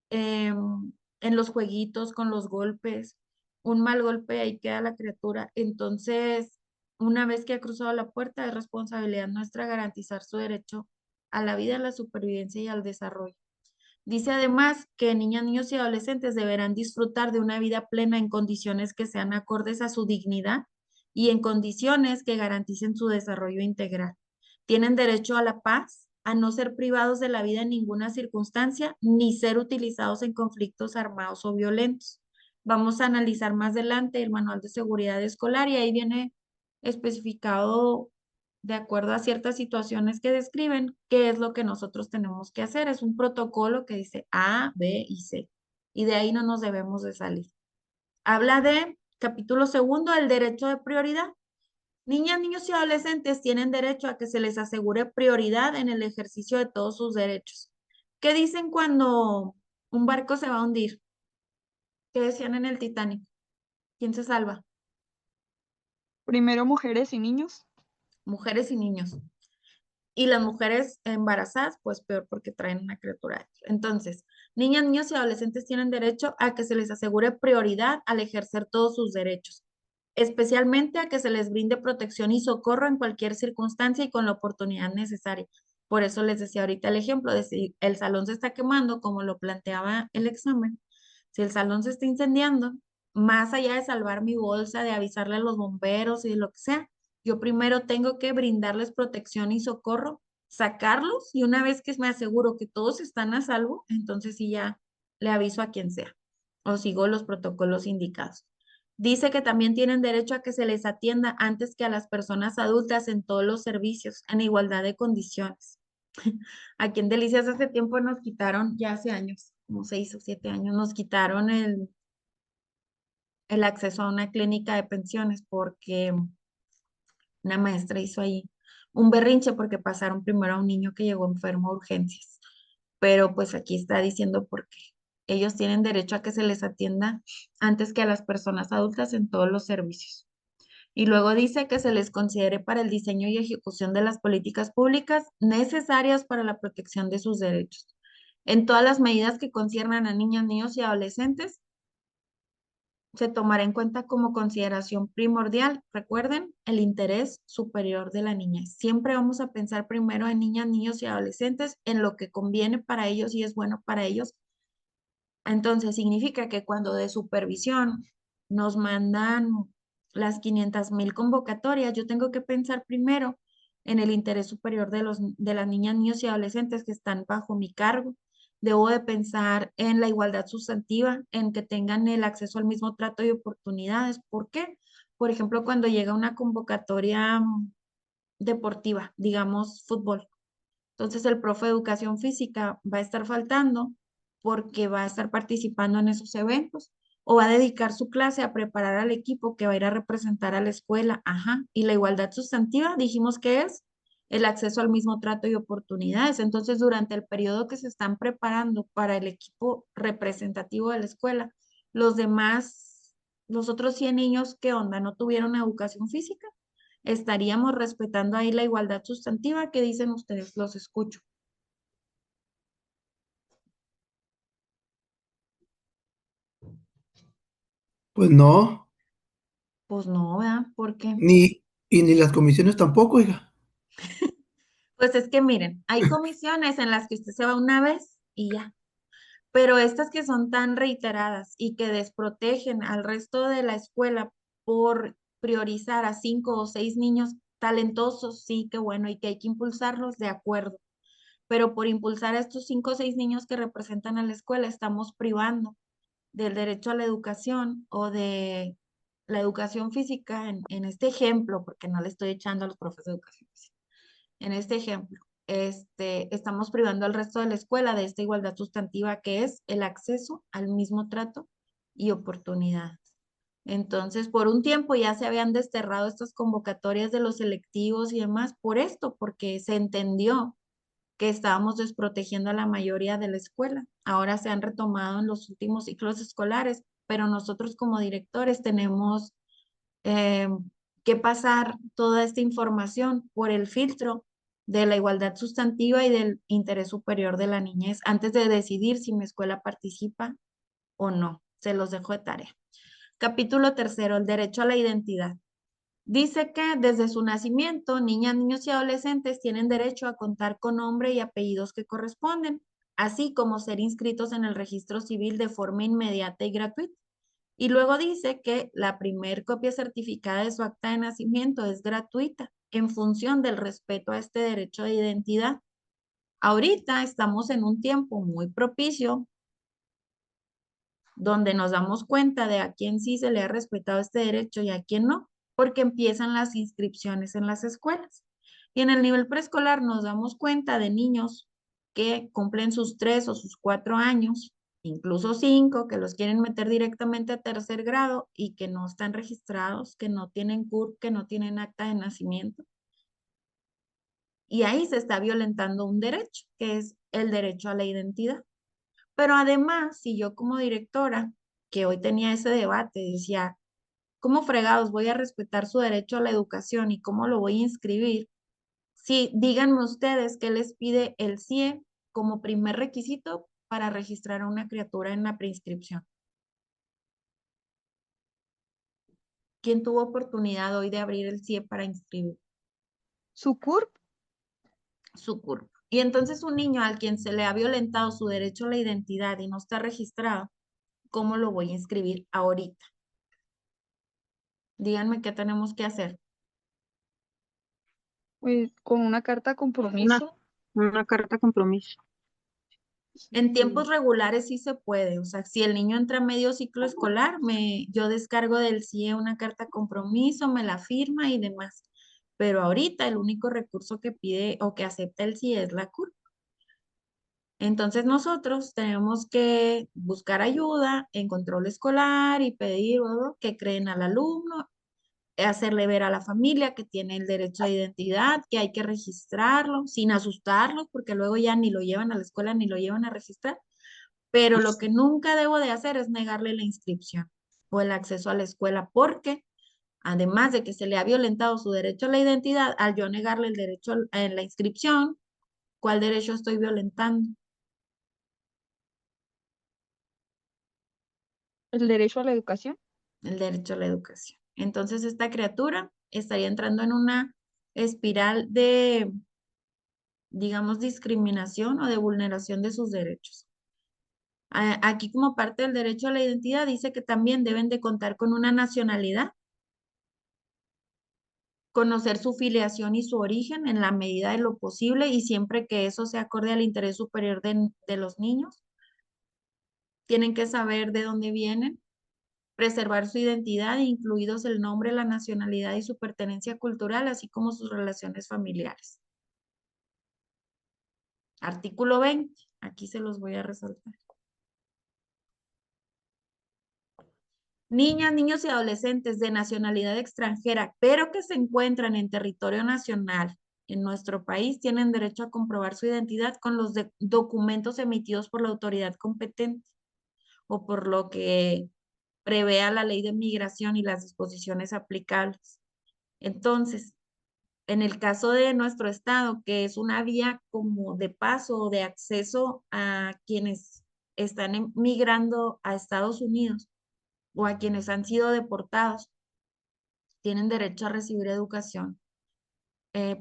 en los jueguitos, con los golpes. Un mal golpe, ahí queda la criatura. Entonces, una vez que ha cruzado la puerta, es responsabilidad nuestra garantizar su derecho a la vida, a la supervivencia y al desarrollo. Dice además que niñas, niños y adolescentes deberán disfrutar de una vida plena en condiciones que sean acordes a su dignidad y en condiciones que garanticen su desarrollo integral. Tienen derecho a la paz, a no ser privados de la vida en ninguna circunstancia, ni ser utilizados en conflictos armados o violentos. Vamos a analizar más adelante el manual de seguridad escolar y ahí viene especificado de acuerdo a ciertas situaciones que describen qué es lo que nosotros tenemos que hacer. Es un protocolo que dice A, B y C. Y de ahí no nos debemos de salir. Habla de, capítulo segundo, el derecho de prioridad. Niñas, niños y adolescentes tienen derecho a que se les asegure prioridad en el ejercicio de todos sus derechos. ¿Qué dicen cuando un barco se va a hundir? ¿Qué decían en el Titanic? ¿Quién se salva? Primero mujeres y niños. Mujeres y niños. Y las mujeres embarazadas, pues peor porque traen una criatura dentro. Entonces, niñas, niños y adolescentes tienen derecho a que se les asegure prioridad al ejercer todos sus derechos, especialmente a que se les brinde protección y socorro en cualquier circunstancia y con la oportunidad necesaria. Por eso les decía ahorita el ejemplo de si el salón se está quemando, como lo planteaba el examen, si el salón se está incendiando, más allá de salvar mi bolsa, de avisarle a los bomberos y de lo que sea, yo primero tengo que brindarles protección y socorro, sacarlos y una vez que me aseguro que todos están a salvo, entonces sí ya le aviso a quien sea o sigo los protocolos indicados. Dice que también tienen derecho a que se les atienda antes que a las personas adultas en todos los servicios, en igualdad de condiciones. Aquí en Delicias hace tiempo nos quitaron, ya hace años, como 6 o 7 años, nos quitaron el acceso a una clínica de pensiones porque una maestra hizo ahí un berrinche porque pasaron primero a un niño que llegó enfermo a urgencias. Pero pues aquí está diciendo por qué. Ellos tienen derecho a que se les atienda antes que a las personas adultas en todos los servicios. Y luego dice que se les considere para el diseño y ejecución de las políticas públicas necesarias para la protección de sus derechos. En todas las medidas que conciernan a niñas, niños y adolescentes, se tomará en cuenta como consideración primordial, recuerden, el interés superior de la niñez. Siempre vamos a pensar primero en niñas, niños y adolescentes, en lo que conviene para ellos y es bueno para ellos. Entonces, significa que cuando de supervisión nos mandan las 500,000 convocatorias, yo tengo que pensar primero en el interés superior de las niñas, niños y adolescentes que están bajo mi cargo. Debo de pensar en la igualdad sustantiva, en que tengan el acceso al mismo trato y oportunidades. ¿Por qué? Por ejemplo, cuando llega una convocatoria deportiva, digamos fútbol. Entonces el profe de educación física va a estar faltando porque va a estar participando en esos eventos o va a dedicar su clase a preparar al equipo que va a ir a representar a la escuela. Ajá. Y la igualdad sustantiva, dijimos que es el acceso al mismo trato y oportunidades. Entonces, durante el periodo que se están preparando para el equipo representativo de la escuela, los demás, los otros 100 niños, ¿qué onda? ¿No tuvieron educación física? Estaríamos respetando ahí la igualdad sustantiva. ¿Qué dicen ustedes? Los escucho. Pues no, Pues no, ¿verdad? ¿Por qué? ni las comisiones tampoco, oiga. Pues es que miren, hay comisiones en las que usted se va una vez y ya, pero estas que son tan reiteradas y que desprotegen al resto de la escuela por priorizar a 5 o 6 niños talentosos, sí, qué bueno, y que hay que impulsarlos, de acuerdo, pero por impulsar a estos 5 o 6 niños que representan a la escuela, estamos privando del derecho a la educación o de la educación física en este ejemplo, porque no le estoy echando a los profesores de educación física. En este ejemplo, estamos privando al resto de la escuela de esta igualdad sustantiva que es el acceso al mismo trato y oportunidades. Entonces, por un tiempo ya se habían desterrado estas convocatorias de los selectivos y demás por esto, porque se entendió que estábamos desprotegiendo a la mayoría de la escuela. Ahora se han retomado en los últimos ciclos escolares, pero nosotros como directores tenemos eh, que pasar toda esta información por el filtro de la igualdad sustantiva y del interés superior de la niñez antes de decidir si mi escuela participa o no. Se los dejo de tarea. Capítulo 3, el derecho a la identidad. Dice que desde su nacimiento, niñas, niños y adolescentes tienen derecho a contar con nombre y apellidos que corresponden, así como ser inscritos en el registro civil de forma inmediata y gratuita. Y luego dice que la primer copia certificada de su acta de nacimiento es gratuita en función del respeto a este derecho de identidad. Ahorita estamos en un tiempo muy propicio donde nos damos cuenta de a quién sí se le ha respetado este derecho y a quién no, porque empiezan las inscripciones en las escuelas. Y en el nivel preescolar nos damos cuenta de niños que cumplen sus 3 o sus 4 años, incluso 5, que los quieren meter directamente a tercer grado y que no están registrados, que no tienen CURP, que no tienen acta de nacimiento. Y ahí se está violentando un derecho, que es el derecho a la identidad. Pero además, si yo como directora, que hoy tenía ese debate, decía, ¿cómo fregados voy a respetar su derecho a la educación y cómo lo voy a inscribir? Sí, díganme ustedes qué les pide el CIE como primer requisito para registrar a una criatura en la preinscripción. ¿Quién tuvo oportunidad hoy de abrir el CIE para inscribir Su CURP, su CURP? Y entonces un niño al quien se le ha violentado su derecho a la identidad y no está registrado, ¿cómo lo voy a inscribir ahorita? Díganme qué tenemos que hacer. pues con una carta compromiso. Una carta compromiso. En tiempos regulares sí se puede, o sea, si el niño entra a medio ciclo escolar, yo descargo del CIE una carta compromiso, me la firma y demás. Pero ahorita el único recurso que pide o que acepta el CIE es la CURP. Entonces nosotros tenemos que buscar ayuda en control escolar y pedir que creen al alumno, hacerle ver a la familia que tiene el derecho a identidad, que hay que registrarlo sin asustarlos, porque luego ya ni lo llevan a la escuela ni lo llevan a registrar. Pero lo que nunca debo de hacer es negarle la inscripción o el acceso a la escuela, porque además de que se le ha violentado su derecho a la identidad, al yo negarle el derecho a la inscripción, ¿cuál derecho estoy violentando? El derecho a la educación. El derecho a la educación. Entonces esta criatura estaría entrando en una espiral de, digamos, discriminación o de vulneración de sus derechos. Aquí como parte del derecho a la identidad dice que también deben de contar con una nacionalidad, conocer su filiación y su origen en la medida de lo posible y siempre que eso se acorde al interés superior de los niños. Tienen que saber de dónde vienen, preservar su identidad, incluidos el nombre, la nacionalidad y su pertenencia cultural, así como sus relaciones familiares. Artículo 20, aquí se los voy a resaltar. Niñas, niños y adolescentes de nacionalidad extranjera, pero que se encuentran en territorio nacional en nuestro país, tienen derecho a comprobar su identidad con los documentos emitidos por la autoridad competente o por lo que prevea la ley de migración y las disposiciones aplicables. Entonces, en el caso de nuestro estado, que es una vía como de paso o de acceso a quienes están migrando a Estados Unidos, o a quienes han sido deportados tienen derecho a recibir educación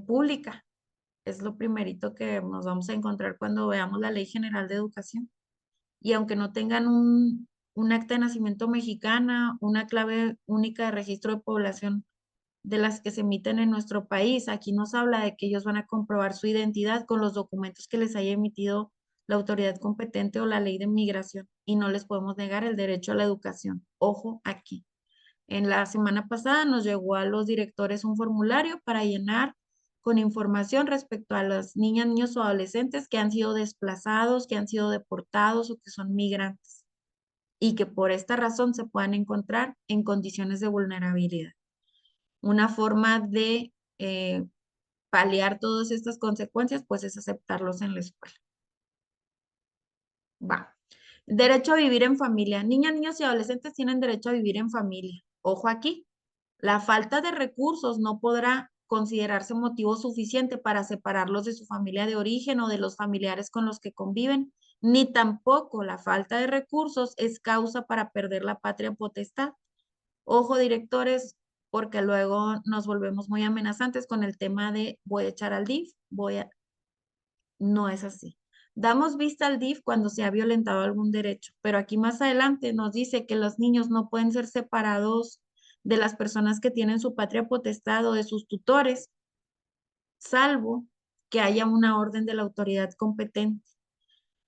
pública. Es lo primerito que nos vamos a encontrar cuando veamos la Ley General de Educación. Y aunque no tengan un acta de nacimiento mexicana, una clave única de registro de población de las que se emiten en nuestro país, aquí nos habla de que ellos van a comprobar su identidad con los documentos que les haya emitido la autoridad competente o la ley de migración y no les podemos negar el derecho a la educación. Ojo aquí. En la semana pasada nos llegó a los directores un formulario para llenar con información respecto a las niñas, niños o adolescentes que han sido desplazados, que han sido deportados o que son migrantes y que por esta razón se puedan encontrar en condiciones de vulnerabilidad. Una forma de paliar todas estas consecuencias, pues es aceptarlos en la escuela. Va. Derecho a vivir en familia. Niñas, niños y adolescentes tienen derecho a vivir en familia. Ojo aquí. La falta de recursos no podrá considerarse motivo suficiente para separarlos de su familia de origen o de los familiares con los que conviven, ni tampoco la falta de recursos es causa para perder la patria potestad. Ojo, directores, porque luego nos volvemos muy amenazantes con el tema de voy a echar al DIF, no es así. Damos vista al DIF cuando se ha violentado algún derecho, pero aquí más adelante nos dice que los niños no pueden ser separados de las personas que tienen su patria potestad o de sus tutores, salvo que haya una orden de la autoridad competente.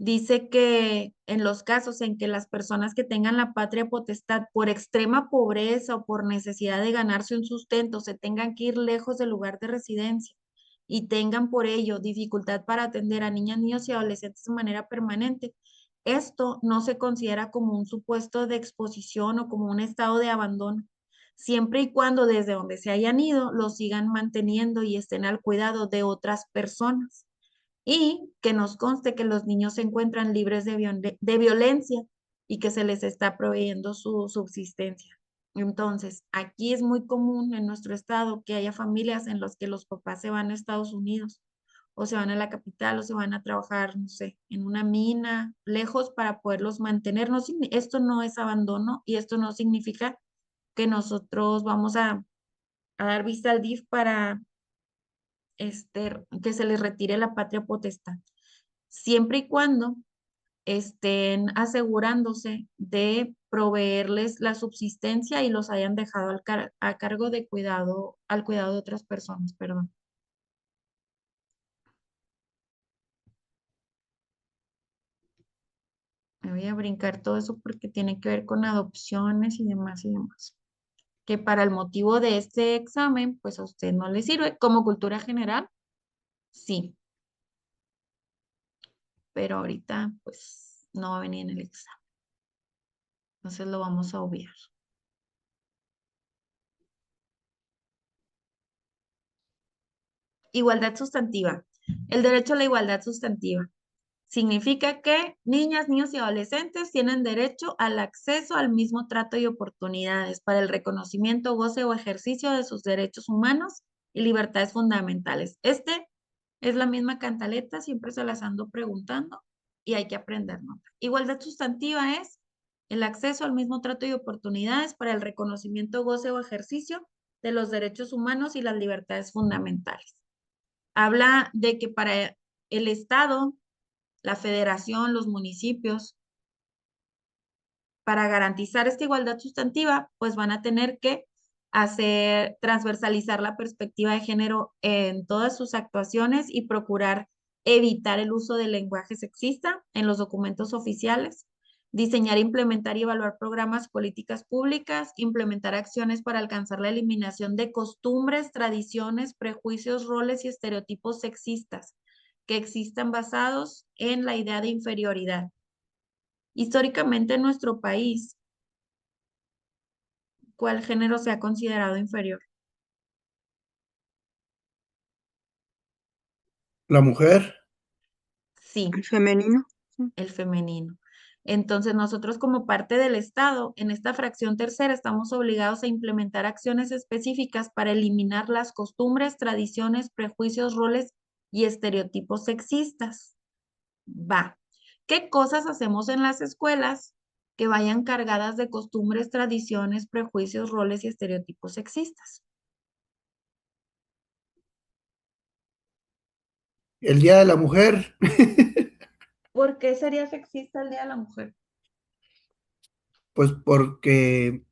Dice que en los casos en que las personas que tengan la patria potestad por extrema pobreza o por necesidad de ganarse un sustento se tengan que ir lejos del lugar de residencia y tengan por ello dificultad para atender a niñas, niños y adolescentes de manera permanente, esto no se considera como un supuesto de exposición o como un estado de abandono, siempre y cuando desde donde se hayan ido los sigan manteniendo y estén al cuidado de otras personas. Y que nos conste que los niños se encuentran libres de violencia y que se les está proveyendo su subsistencia. Entonces, aquí es muy común en nuestro estado que haya familias en las que los papás se van a Estados Unidos o se van a la capital o se van a trabajar, no sé, en una mina, lejos para poderlos mantener. No, esto no es abandono y esto no significa que nosotros vamos a dar vista al DIF para que se les retire la patria potestad, siempre y cuando estén asegurándose de proveerles la subsistencia y los hayan dejado a cargo de cuidado, al cuidado de otras personas, perdón. Me voy a brincar todo eso porque tiene que ver con adopciones y demás y demás. Que para el motivo de este examen, pues a usted no le sirve. Como cultura general, sí. Pero ahorita, pues, no va a venir en el examen. Entonces lo vamos a obviar. Igualdad sustantiva. El derecho a la igualdad sustantiva significa que niñas, niños y adolescentes tienen derecho al acceso al mismo trato y oportunidades para el reconocimiento, goce o ejercicio de sus derechos humanos y libertades fundamentales. Es la misma cantaleta, siempre se las ando preguntando y hay que aprenderlo. Igualdad sustantiva es el acceso al mismo trato y oportunidades para el reconocimiento, goce o ejercicio de los derechos humanos y las libertades fundamentales. Habla de que para el Estado, la federación, los municipios, para garantizar esta igualdad sustantiva, pues van a tener que transversalizar la perspectiva de género en todas sus actuaciones y procurar evitar el uso del lenguaje sexista en los documentos oficiales, diseñar, implementar y evaluar programas, políticas públicas, implementar acciones para alcanzar la eliminación de costumbres, tradiciones, prejuicios, roles y estereotipos sexistas que existan basados en la idea de inferioridad. Históricamente en nuestro país, ¿cuál género se ha considerado inferior? La mujer. Sí, El femenino. el femenino. Entonces, nosotros como parte del Estado, en esta fracción tercera, estamos obligados a implementar acciones específicas para eliminar las costumbres, tradiciones, prejuicios, roles y estereotipos sexistas. Va. ¿Qué cosas hacemos en las escuelas que vayan cargadas de costumbres, tradiciones, prejuicios, roles y estereotipos sexistas. El Día de la Mujer. ¿Por qué sería sexista el Día de la Mujer? Pues porque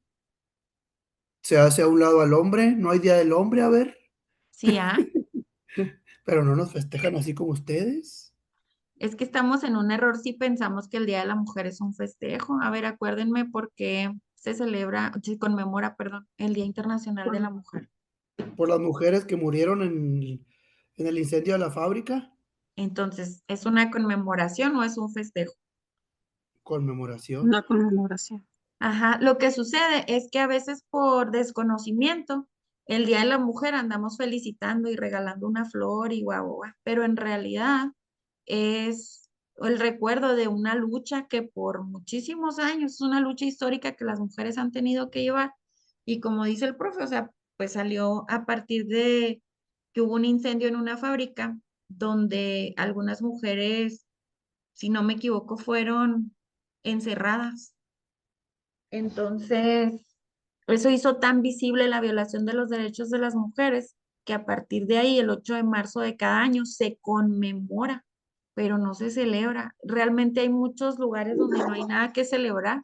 se hace a un lado al hombre, no hay Día del Hombre, a ver, Sí, ¿ah? pero no nos festejan así como ustedes. Es que estamos en un error si pensamos que el Día de la Mujer es un festejo. A ver, acuérdenme por qué se conmemora, perdón, el Día Internacional de la Mujer. Por las mujeres que murieron en el incendio de la fábrica. Entonces, ¿es una conmemoración o es un festejo? Conmemoración. Una conmemoración. Ajá, lo que sucede es que a veces por desconocimiento, el Día de la Mujer andamos felicitando y regalando una flor y guau, guau, guau, pero en realidad es el recuerdo de una lucha que por muchísimos años, es una lucha histórica que las mujeres han tenido que llevar. Y como dice el profe, o sea, pues salió a partir de que hubo un incendio en una fábrica donde algunas mujeres, si no me equivoco, fueron encerradas. Entonces, eso hizo tan visible la violación de los derechos de las mujeres que a partir de ahí, el 8 de marzo de cada año, se conmemora, pero no se celebra. Realmente hay muchos lugares donde no hay nada que celebrar,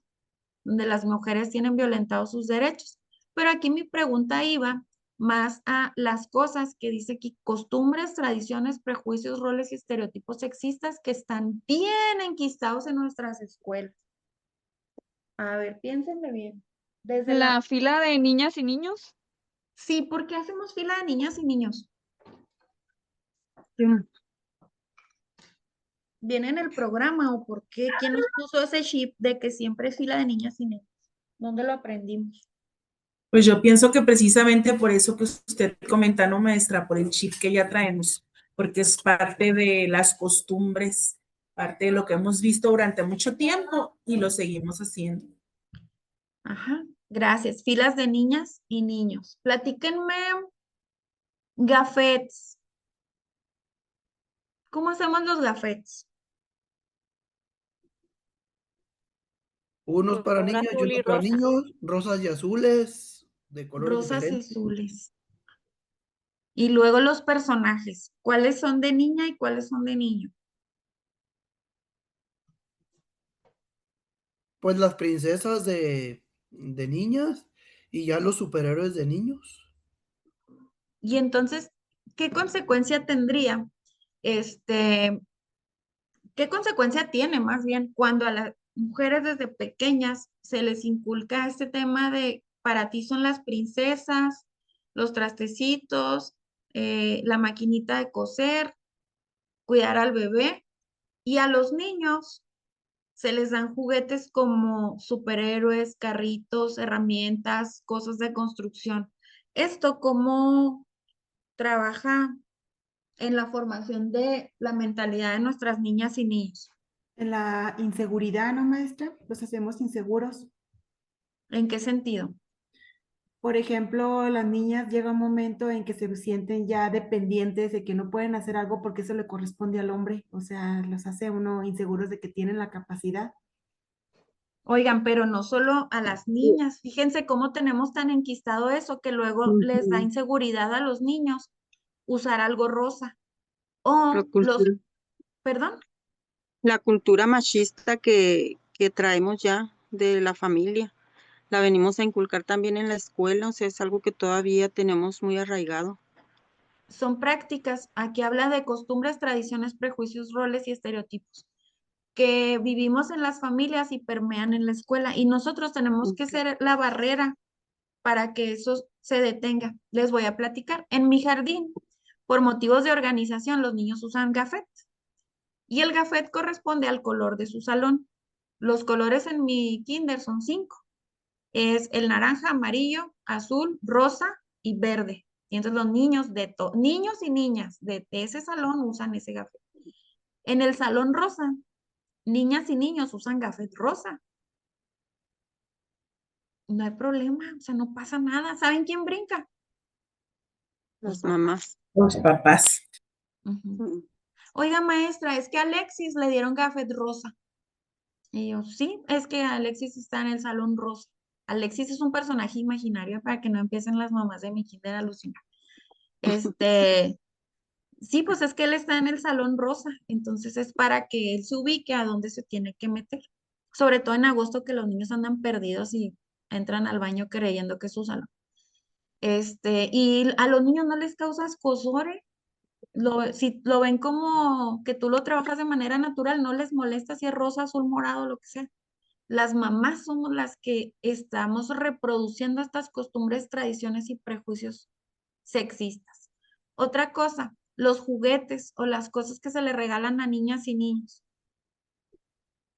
donde las mujeres tienen violentados sus derechos. Pero aquí mi pregunta iba más a las cosas que dice aquí, costumbres, tradiciones, prejuicios, roles y estereotipos sexistas que están bien enquistados en nuestras escuelas. A ver, piénsenme bien. Desde La fila de niñas y niños. Sí, ¿por qué hacemos fila de niñas y niños? Sí. ¿Viene en el programa o por qué? ¿Quién nos puso ese chip de que siempre es fila de niñas y niños? ¿Dónde lo aprendimos? Pues yo pienso que precisamente por eso que usted comenta, no, maestra, por el chip que ya traemos, porque es parte de las costumbres, parte de lo que hemos visto durante mucho tiempo y lo seguimos haciendo. Ajá, gracias. Filas de niñas y niños. Platíquenme, gafetes. ¿Cómo hacemos los gafetes? Unos para Color niñas y azul unos y para rosa. niños, rosas y azules, de colores Rosas y diferentes. azules. Y luego los personajes. ¿Cuáles son de niña y cuáles son de niño? Pues las princesas de niñas y ya los superhéroes de niños. Y entonces, ¿qué consecuencia tendría? ¿Qué consecuencia tiene más bien cuando a las mujeres desde pequeñas se les inculca este tema de para ti son las princesas, los trastecitos, la maquinita de coser, cuidar al bebé, y a los niños se les dan juguetes como superhéroes, carritos, herramientas, cosas de construcción? ¿Esto cómo trabaja en la formación de la mentalidad de nuestras niñas y niños? En la inseguridad, ¿no, maestra? Los hacemos inseguros. ¿En qué sentido? Por ejemplo, las niñas llega un momento en que se sienten ya dependientes de que no pueden hacer algo porque eso le corresponde al hombre. O sea, los hace a uno inseguros de que tienen la capacidad. Oigan, pero no solo a las niñas. Fíjense cómo tenemos tan enquistado eso que luego les da Ujú. inseguridad a los niños usar algo rosa. La O los, cultura, perdón, la cultura machista que traemos ya de la familia, la venimos a inculcar también en la escuela, o sea, es algo que todavía tenemos muy arraigado. son prácticas. Aquí habla de costumbres, tradiciones, prejuicios, roles y estereotipos que vivimos en las familias y permean en la escuela. Y nosotros tenemos que ser la barrera para que eso se detenga. Les voy a platicar. En mi jardín, por motivos de organización, los niños usan gafet y el gafet corresponde al color de su salón. Los colores en mi kinder son 5. Es el naranja, amarillo, azul, rosa y verde. Y entonces los niños niños y niñas de ese salón usan ese gafet. En el salón rosa, niñas y niños usan gafet rosa. No hay problema, o sea, no pasa nada. ¿Saben quién brinca? Las mamás. Los papás. Ujú. Mm. Oiga, maestra, es que a Alexis le dieron gafet rosa. Y yo, sí, es que Alexis está en el salón rosa. Alexis es un personaje imaginario para que no empiecen las mamás de mi kinder a alucinar. Sí, pues es que él está en el salón rosa, entonces es para que él se ubique a dónde se tiene que meter. Sobre todo en agosto que los niños andan perdidos y entran al baño creyendo que es su salón. Y a los niños no les causa escozor, ¿eh? Si lo ven como que tú lo trabajas de manera natural, no les molesta si es rosa, azul, morado, lo que sea. Las mamás somos las que estamos reproduciendo estas costumbres, tradiciones y prejuicios sexistas. Otra cosa, los juguetes o las cosas que se le regalan a niñas y niños.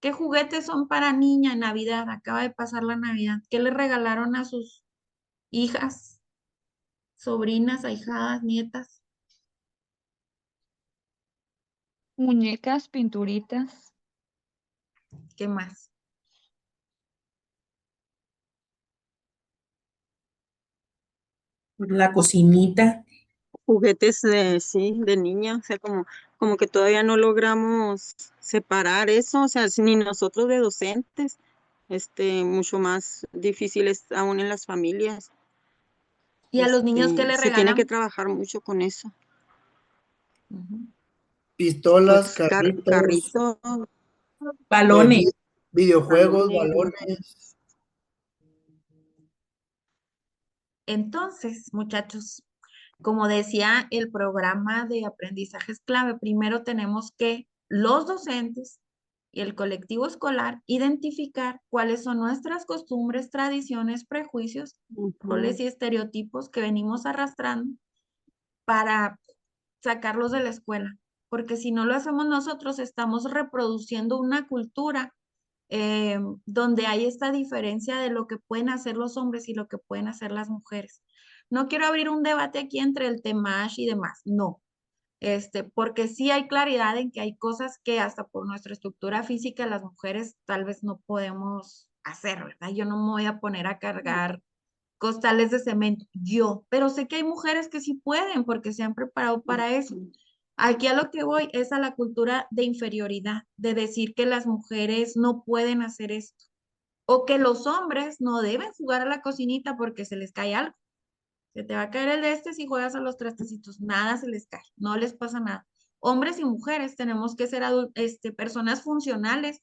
¿Qué juguetes son para niña en Navidad? Acaba de pasar la Navidad. ¿Qué le regalaron a sus hijas, sobrinas, ahijadas, nietas? Muñecas, pinturitas. ¿Qué más? La cocinita. Juguetes sí, de niña, o sea, como que todavía no logramos separar eso, o sea, ni nosotros de docentes, mucho más difíciles aún en las familias. ¿Y a los niños qué le Se tiene que regalan? trabajar mucho con eso. Ujú. Pistolas, Pues carritos, carritos, eh, Balones. vi- videojuegos, balones. balones. Entonces, muchachos, como decía el programa de aprendizaje es clave, primero tenemos que los docentes y el colectivo escolar identificar cuáles son nuestras costumbres, tradiciones, prejuicios, roles Ujú. y estereotipos que venimos arrastrando para sacarlos de la escuela. Porque si no lo hacemos nosotros, estamos reproduciendo una cultura donde hay esta diferencia de lo que pueden hacer los hombres y lo que pueden hacer las mujeres. No quiero abrir un debate aquí entre el Temash y demás, no, porque sí hay claridad en que hay cosas que hasta por nuestra estructura física las mujeres tal vez no podemos hacer, ¿verdad? Yo no me voy a poner a cargar costales de cemento, yo, pero sé que hay mujeres que sí pueden porque se han preparado para eso. Aquí a lo que voy es a la cultura de inferioridad, de decir que las mujeres no pueden hacer esto o que los hombres no deben jugar a la cocinita porque se les cae algo. Se te va a caer el de si juegas a los trastecitos, nada se les cae, no les pasa nada. Hombres y mujeres tenemos que ser personas funcionales.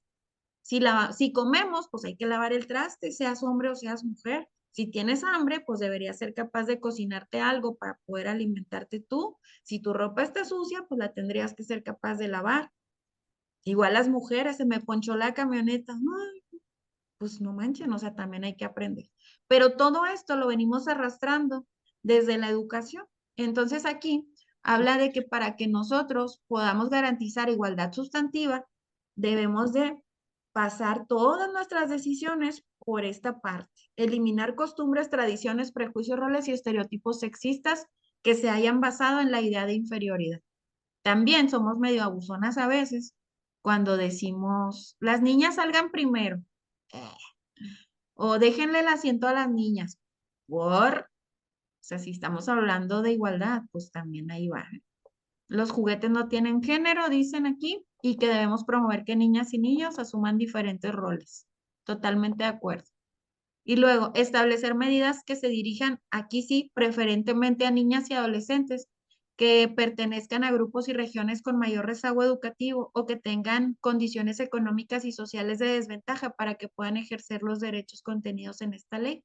Si comemos, pues hay que lavar el traste, seas hombre o seas mujer. Si tienes hambre, pues deberías ser capaz de cocinarte algo para poder alimentarte tú. Si tu ropa está sucia, pues la tendrías que ser capaz de lavar. Igual las mujeres, se me ponchó la camioneta. Ay, pues no manchen, o sea, también hay que aprender. Pero todo esto lo venimos arrastrando desde la educación. Entonces aquí habla de que para que nosotros podamos garantizar igualdad sustantiva, debemos de pasar todas nuestras decisiones por esta parte, eliminar costumbres, tradiciones, prejuicios, roles y estereotipos sexistas que se hayan basado en la idea de inferioridad. También somos medio abusonas a veces cuando decimos, las niñas salgan primero. O déjenle el asiento a las niñas. O sea, si estamos hablando de igualdad, pues también ahí va. Los juguetes no tienen género, dicen aquí, y que debemos promover que niñas y niños asuman diferentes roles. Totalmente de acuerdo. Y luego, establecer medidas que se dirijan, aquí sí, preferentemente a niñas y adolescentes que pertenezcan a grupos y regiones con mayor rezago educativo o que tengan condiciones económicas y sociales de desventaja para que puedan ejercer los derechos contenidos en esta ley.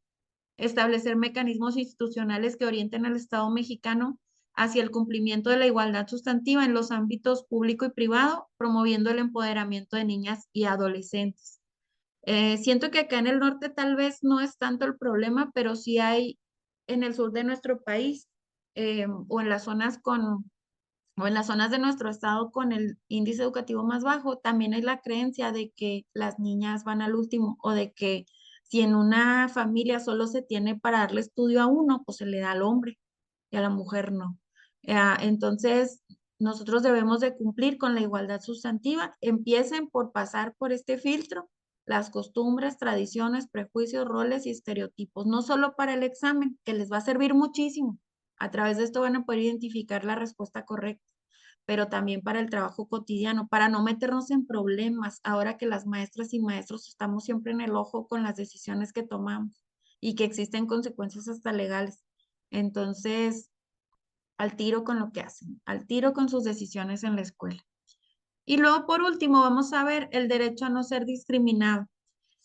Establecer mecanismos institucionales que orienten al Estado mexicano hacia el cumplimiento de la igualdad sustantiva en los ámbitos público y privado, promoviendo el empoderamiento de niñas y adolescentes. Siento que acá en el norte tal vez no es tanto el problema, pero sí hay en el sur de nuestro país o en las zonas o en las zonas de nuestro estado con el índice educativo más bajo, también hay la creencia de que las niñas van al último o de que si en una familia solo se tiene para darle estudio a uno, pues se le da al hombre y a la mujer no. Entonces, nosotros debemos de cumplir con la igualdad sustantiva. Empiecen por pasar por este filtro las costumbres, tradiciones, prejuicios, roles y estereotipos, no solo para el examen, que les va a servir muchísimo. A través de esto van a poder identificar la respuesta correcta, pero también para el trabajo cotidiano, para no meternos en problemas, ahora que las maestras y maestros estamos siempre en el ojo con las decisiones que tomamos y que existen consecuencias hasta legales. Entonces, al tiro con lo que hacen, al tiro con sus decisiones en la escuela. Y luego, por último, vamos a ver el derecho a no ser discriminado.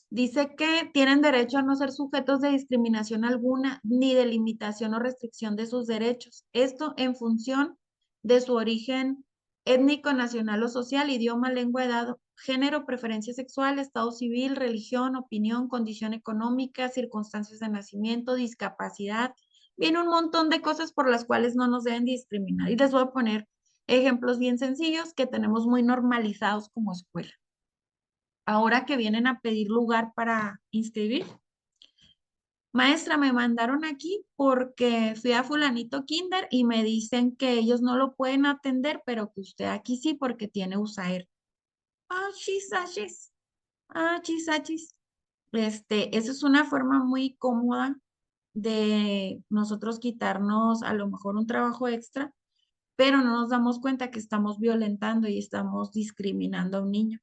Dice que tienen derecho a no ser sujetos de discriminación alguna, ni de limitación o restricción de sus derechos. Esto en función de su origen étnico, nacional o social, idioma, lengua, edad, género, preferencia sexual, estado civil, religión, opinión, condición económica, circunstancias de nacimiento, discapacidad. Viene un montón de cosas por las cuales no nos deben discriminar. Y les voy a poner ejemplos bien sencillos que tenemos muy normalizados como escuela. Ahora que vienen a pedir lugar para inscribir. Maestra, me mandaron aquí porque fui a fulanito kinder y me dicen que ellos no lo pueden atender, pero que usted aquí sí porque tiene USAER. Ah, chis, achis. Ah, chis, achis. Esa es una forma muy cómoda de nosotros quitarnos a lo mejor un trabajo extra, pero no nos damos cuenta que estamos violentando y estamos discriminando a un niño.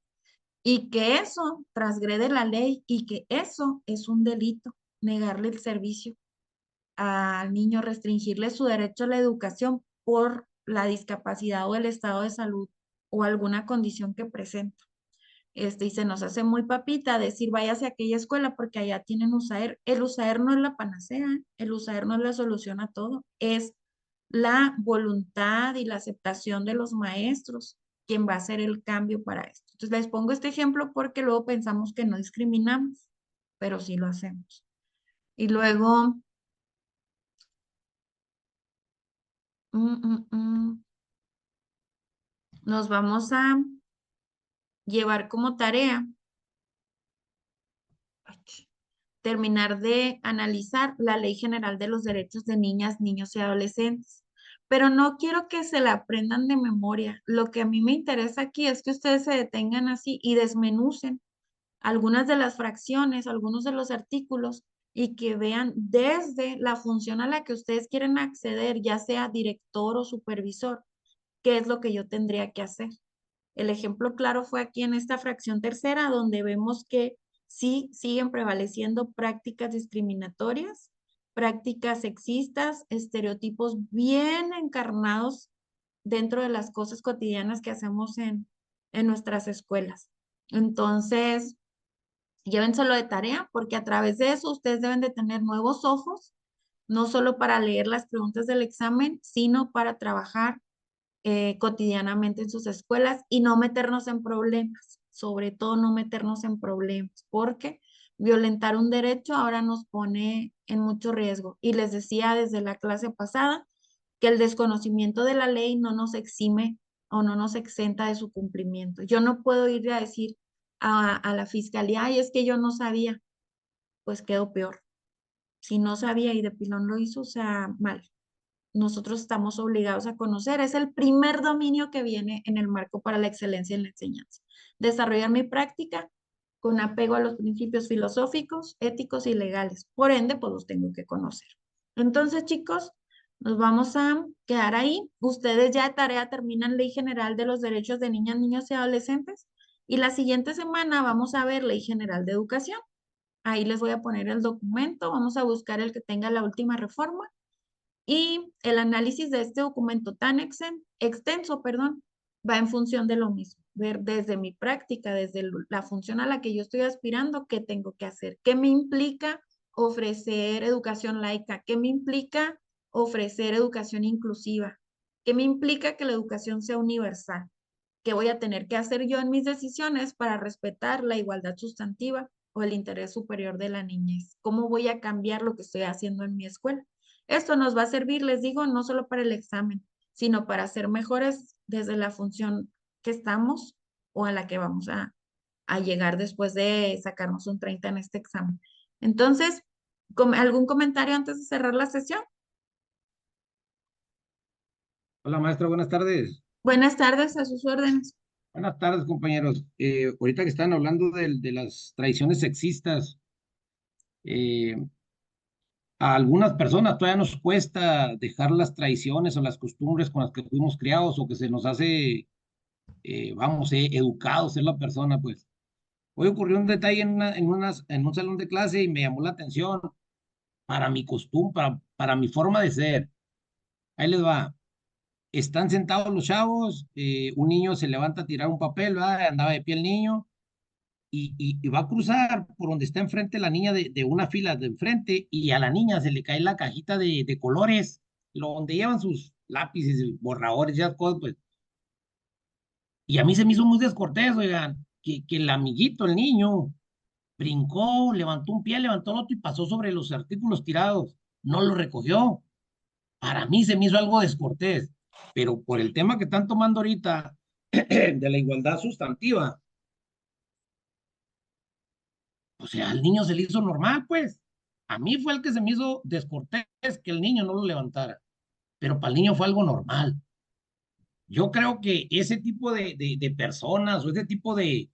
Y que eso transgrede la ley y que eso es un delito, negarle el servicio al niño, restringirle su derecho a la educación por la discapacidad o el estado de salud o alguna condición que presenta. Y se nos hace muy papita decir váyase a aquella escuela porque allá tienen USAER. El USAER no es la panacea, ¿eh? El USAER no es la solución a todo, es la voluntad y la aceptación de los maestros quien va a hacer el cambio para esto. Entonces les pongo este ejemplo porque luego pensamos que no discriminamos, pero sí lo hacemos. Y luego, nos vamos a llevar como tarea terminar de analizar la Ley General de los Derechos de Niñas, Niños y Adolescentes. Pero no quiero que se la aprendan de memoria. Lo que a mí me interesa aquí es que ustedes se detengan así y desmenucen algunas de las fracciones, algunos de los artículos y que vean desde la función a la que ustedes quieren acceder, ya sea director o supervisor, qué es lo que yo tendría que hacer. El ejemplo claro fue aquí en esta fracción tercera, donde vemos que sí siguen prevaleciendo prácticas discriminatorias, prácticas sexistas, estereotipos bien encarnados dentro de las cosas cotidianas que hacemos en nuestras escuelas. Entonces, llévenselo de tarea porque a través de eso ustedes deben de tener nuevos ojos, no solo para leer las preguntas del examen, sino para trabajar cotidianamente en sus escuelas y no meternos en problemas, sobre todo no meternos en problemas, porque violentar un derecho ahora nos pone en mucho riesgo. Y les decía desde la clase pasada que el desconocimiento de la ley no nos exime o no nos exenta de su cumplimiento. Yo no puedo ir a decir a la fiscalía, ay, es que yo no sabía, pues quedó peor. Si no sabía y de pilón lo hizo, o sea, mal. Nosotros estamos obligados a conocer. Es el primer dominio que viene en el marco para la excelencia en la enseñanza. Desarrollar mi práctica con apego a los principios filosóficos, éticos y legales. Por ende, pues los tengo que conocer. Entonces, chicos, nos vamos a quedar ahí. Ustedes ya de tarea terminan Ley General de los Derechos de Niñas, Niños y Adolescentes. Y la siguiente semana vamos a ver Ley General de Educación. Ahí les voy a poner el documento. Vamos a buscar el que tenga la última reforma y el análisis de este documento tan extenso, perdón, va en función de lo mismo, ver desde mi práctica, desde la función a la que yo estoy aspirando, qué tengo que hacer, qué me implica ofrecer educación laica, qué me implica ofrecer educación inclusiva, qué me implica que la educación sea universal, qué voy a tener que hacer yo en mis decisiones para respetar la igualdad sustantiva o el interés superior de la niñez, cómo voy a cambiar lo que estoy haciendo en mi escuela. Esto nos va a servir, les digo, no solo para el examen, sino para ser mejores desde la función que estamos o a la que vamos a llegar después de sacarnos un 30 en este examen. Entonces, ¿algún comentario antes de cerrar la sesión? Hola maestra, buenas tardes. Buenas tardes, a sus órdenes. Buenas tardes, compañeros. Ahorita que están hablando de las tradiciones sexistas, eh, a algunas personas todavía nos cuesta dejar las tradiciones o las costumbres con las que fuimos criados o que se nos hace, vamos, educados ser la persona, pues. Hoy ocurrió un detalle en un salón de clase y me llamó la atención para mi costumbre, para mi forma de ser. Ahí les va. Están sentados los chavos, un niño se levanta a tirar un papel, ¿verdad? Andaba de pie el niño y va a cruzar por donde está enfrente la niña de una fila de enfrente y a la niña se le cae la cajita de colores, donde llevan sus lápices, borradores, ya cosas, pues. Y a mí se me hizo muy descortés, oigan, que el amiguito, el niño, brincó, levantó un pie, levantó el otro y pasó sobre los artículos tirados. No lo recogió. Para mí se me hizo algo descortés, pero por el tema que están tomando ahorita de la igualdad sustantiva, o sea, al niño se le hizo normal, pues. A mí fue el que se me hizo descortés que el niño no lo levantara, pero para el niño fue algo normal. Yo creo que ese tipo de personas o ese tipo de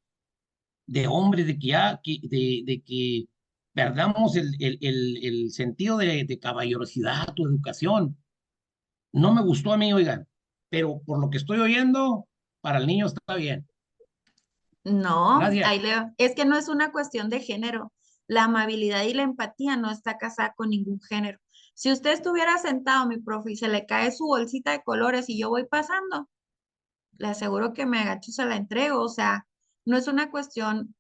hombres, de que ya, de que perdamos el sentido de caballerosidad o educación, no me gustó a mí, oigan, pero por lo que estoy oyendo, para el niño está bien. No, Gracias. ahí leo. Es que no es una cuestión de género. La amabilidad y la empatía no está casada con ningún género. Si usted estuviera sentado, mi profe, y se le cae su bolsita de colores y yo voy pasando, le aseguro que me agacho y se la entrego. O sea, no es una cuestión,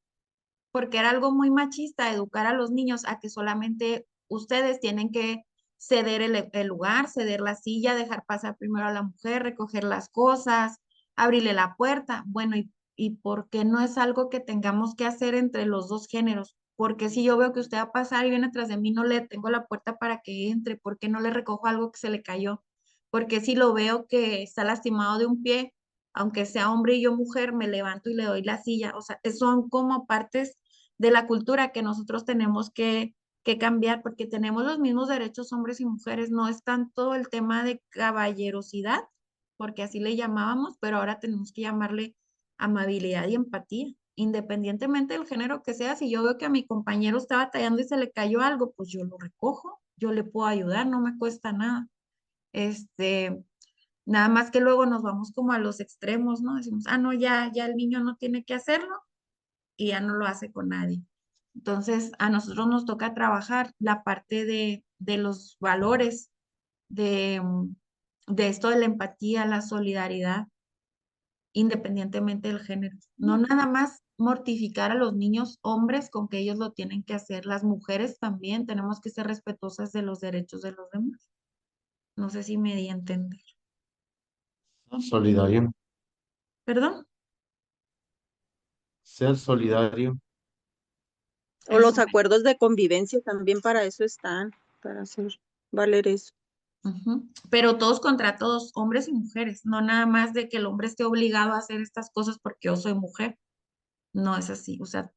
porque era algo muy machista educar a los niños a que solamente ustedes tienen que ceder el lugar, ceder la silla, dejar pasar primero a la mujer, recoger las cosas, abrirle la puerta. Bueno, y por qué no es algo que tengamos que hacer entre los dos géneros? Porque si yo veo que usted va a pasar y viene atrás de mí, no le tengo la puerta para que entre, ¿por qué no le recojo algo que se le cayó? Porque si lo veo que está lastimado de un pie, aunque sea hombre y yo mujer, me levanto y le doy la silla. O sea, son como partes de la cultura que nosotros tenemos que cambiar, porque tenemos los mismos derechos hombres y mujeres. No es tanto el tema de caballerosidad, porque así le llamábamos, pero ahora tenemos que llamarle amabilidad y empatía. Independientemente del género que sea, si yo veo que a mi compañero está batallando y se le cayó algo, pues yo lo recojo, yo le puedo ayudar, no me cuesta nada. Este, nada más que luego nos vamos como a los extremos, ¿no? Decimos, ah, no, ya el niño no tiene que hacerlo y ya no lo hace con nadie. Entonces, a nosotros nos toca trabajar la parte de los valores, de, de esto de la empatía, la solidaridad, independientemente del género. No nada más mortificar a los niños hombres con que ellos lo tienen que hacer. Las mujeres también tenemos que ser respetuosas de los derechos de los demás. No sé si me di a entender. Solidario, ¿Perdón? ser solidario. O los Eso. acuerdos de convivencia también para eso están, para hacer valer eso. Ujú. Pero todos contra todos, hombres y mujeres, no nada más de que el hombre esté obligado a hacer estas cosas porque yo soy mujer. No es así. O sea,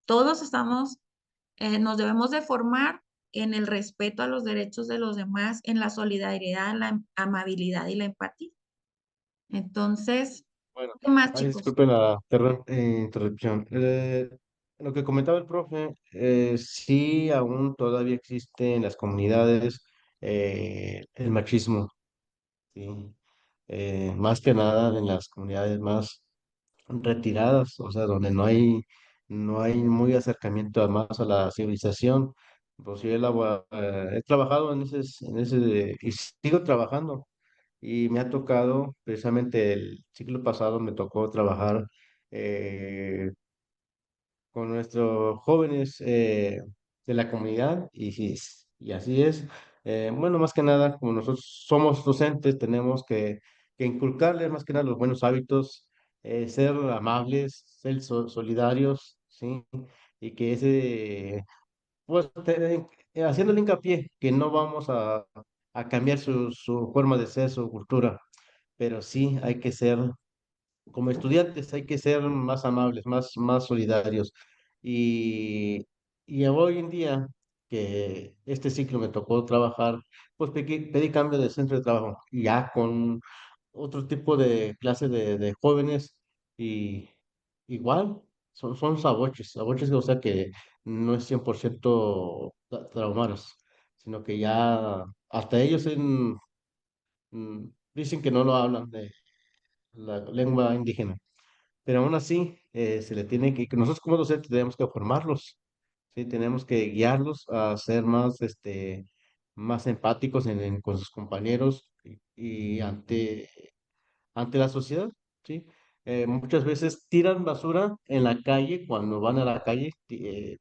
todos estamos, nos debemos de formar en el respeto a los derechos de los demás, en la solidaridad, la amabilidad y la empatía. Entonces, Bueno, ¿qué más, ay, chicos? disculpen la interrupción. Lo que comentaba el profe, sí, aún todavía existe en las comunidades el machismo, ¿sí? Más que nada en las comunidades más retiradas, o sea, donde no hay muy acercamiento más a la civilización. Pues yo he trabajado y sigo trabajando. Y me ha tocado, precisamente el ciclo pasado me tocó trabajar eh, con nuestros jóvenes de la comunidad y así es. Bueno, más que nada, como nosotros somos docentes, tenemos que inculcarles más que nada los buenos hábitos, ser amables, ser solidarios, ¿sí? Y que pues haciéndole hincapié que no vamos a cambiar su forma de ser, su cultura, pero sí hay que ser como estudiantes hay que ser más amables, más solidarios. Y, y hoy en día, que este ciclo me tocó trabajar, pues pedí cambio de centro de trabajo, y ya con otro tipo de clase de jóvenes, y igual son saboches, o sea que no es 100% traumados, sino que ya hasta ellos dicen que no lo hablan de la lengua indígena. Pero aún así, se le tiene que nosotros como docentes tenemos que formarlos, ¿sí? Tenemos que guiarlos a ser más, más empáticos con sus compañeros y ante la sociedad, ¿sí? Muchas veces tiran basura en la calle cuando van a la calle, en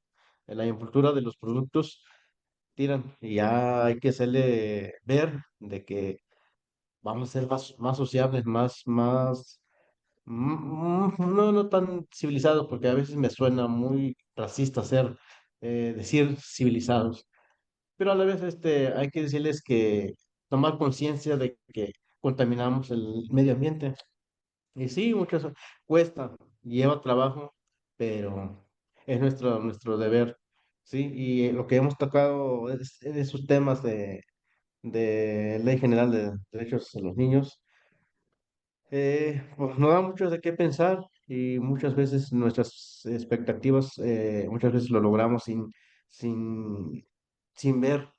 la envoltura de los productos tiran y ya hay que hacerle ver de que vamos a ser más sociables, no tan civilizados, porque a veces me suena muy racista decir civilizados, pero a la vez hay que decirles que tomar conciencia de que contaminamos el medio ambiente. Y sí, muchas cuesta, lleva trabajo, pero es nuestro deber, ¿sí? Y lo que hemos tocado es en esos temas de Ley General de Derechos de los Niños, pues nos da mucho de qué pensar y muchas veces nuestras expectativas, muchas veces lo logramos sin, sin ver,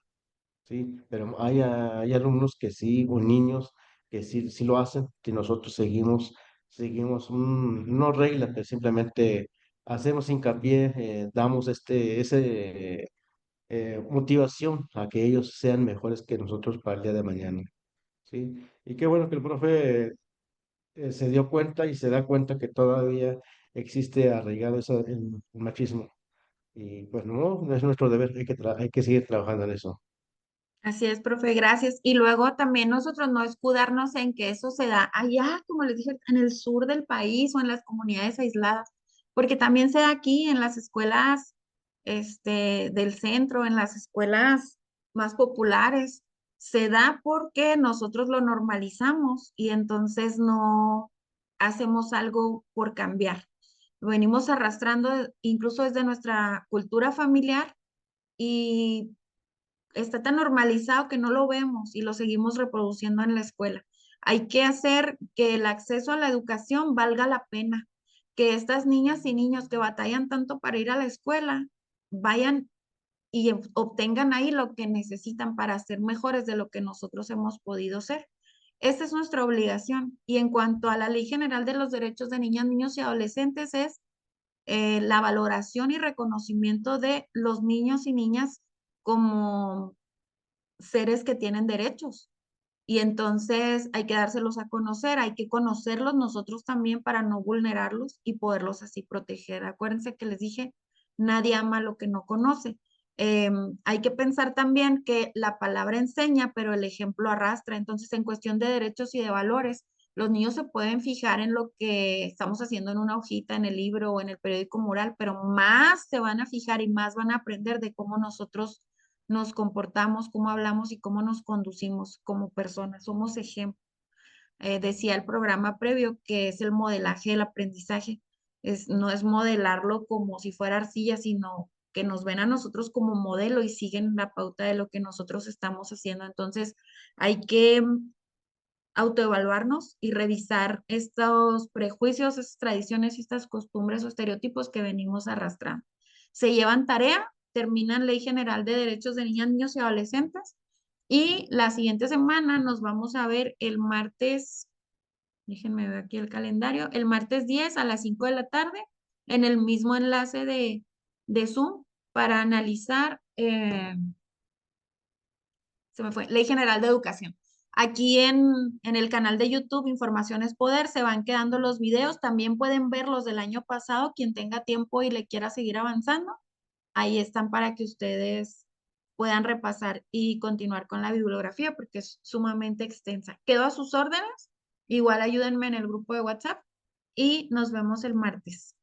¿sí? Pero hay alumnos que sí, o niños que sí lo hacen, que nosotros seguimos no reglas, pero simplemente hacemos hincapié, damos ese motivación a que ellos sean mejores que nosotros para el día de mañana, ¿sí? Y qué bueno que el profe se dio cuenta y se da cuenta que todavía existe arraigado el machismo. Y pues no, es nuestro deber, hay que seguir trabajando en eso. Así es, profe, gracias. Y luego también nosotros no escudarnos en que eso se da allá, como les dije, en el sur del país o en las comunidades aisladas, porque también se da aquí en las escuelas del centro, en las escuelas más populares. Se da porque nosotros lo normalizamos y entonces no hacemos algo por cambiar. Lo venimos arrastrando incluso desde nuestra cultura familiar y está tan normalizado que no lo vemos y lo seguimos reproduciendo en la escuela. Hay que hacer que el acceso a la educación valga la pena, que estas niñas y niños que batallan tanto para ir a la escuela vayan y obtengan ahí lo que necesitan para ser mejores de lo que nosotros hemos podido ser. Esta es nuestra obligación. Y en cuanto a la Ley General de los Derechos de Niñas, Niños y Adolescentes, es la valoración y reconocimiento de los niños y niñas como seres que tienen derechos. Y entonces hay que dárselos a conocer, hay que conocerlos nosotros también para no vulnerarlos y poderlos así proteger. Acuérdense que les dije, nadie ama lo que no conoce. Hay que pensar también que la palabra enseña, pero el ejemplo arrastra. Entonces, en cuestión de derechos y de valores, los niños se pueden fijar en lo que estamos haciendo en una hojita, en el libro o en el periódico mural, pero más se van a fijar y más van a aprender de cómo nosotros nos comportamos, cómo hablamos y cómo nos conducimos como personas. Somos ejemplo. Decía el programa previo que es el modelaje del aprendizaje. No es modelarlo como si fuera arcilla, sino que nos ven a nosotros como modelo y siguen la pauta de lo que nosotros estamos haciendo. Entonces, hay que autoevaluarnos y revisar estos prejuicios, estas tradiciones, estas costumbres o estereotipos que venimos arrastrando. Se llevan tarea, terminan Ley General de Derechos de Niñas, Niños y Adolescentes y la siguiente semana nos vamos a ver el martes, déjenme ver aquí el calendario, el martes 10 a las 5 de la tarde en el mismo enlace de Zoom para analizar se me fue, Ley General de Educación. Aquí en el canal de YouTube, Información es Poder, se van quedando los videos. También pueden ver los del año pasado, quien tenga tiempo y le quiera seguir avanzando. Ahí están para que ustedes puedan repasar y continuar con la bibliografía porque es sumamente extensa. Quedo a sus órdenes. Igual ayúdenme en el grupo de WhatsApp y nos vemos el martes.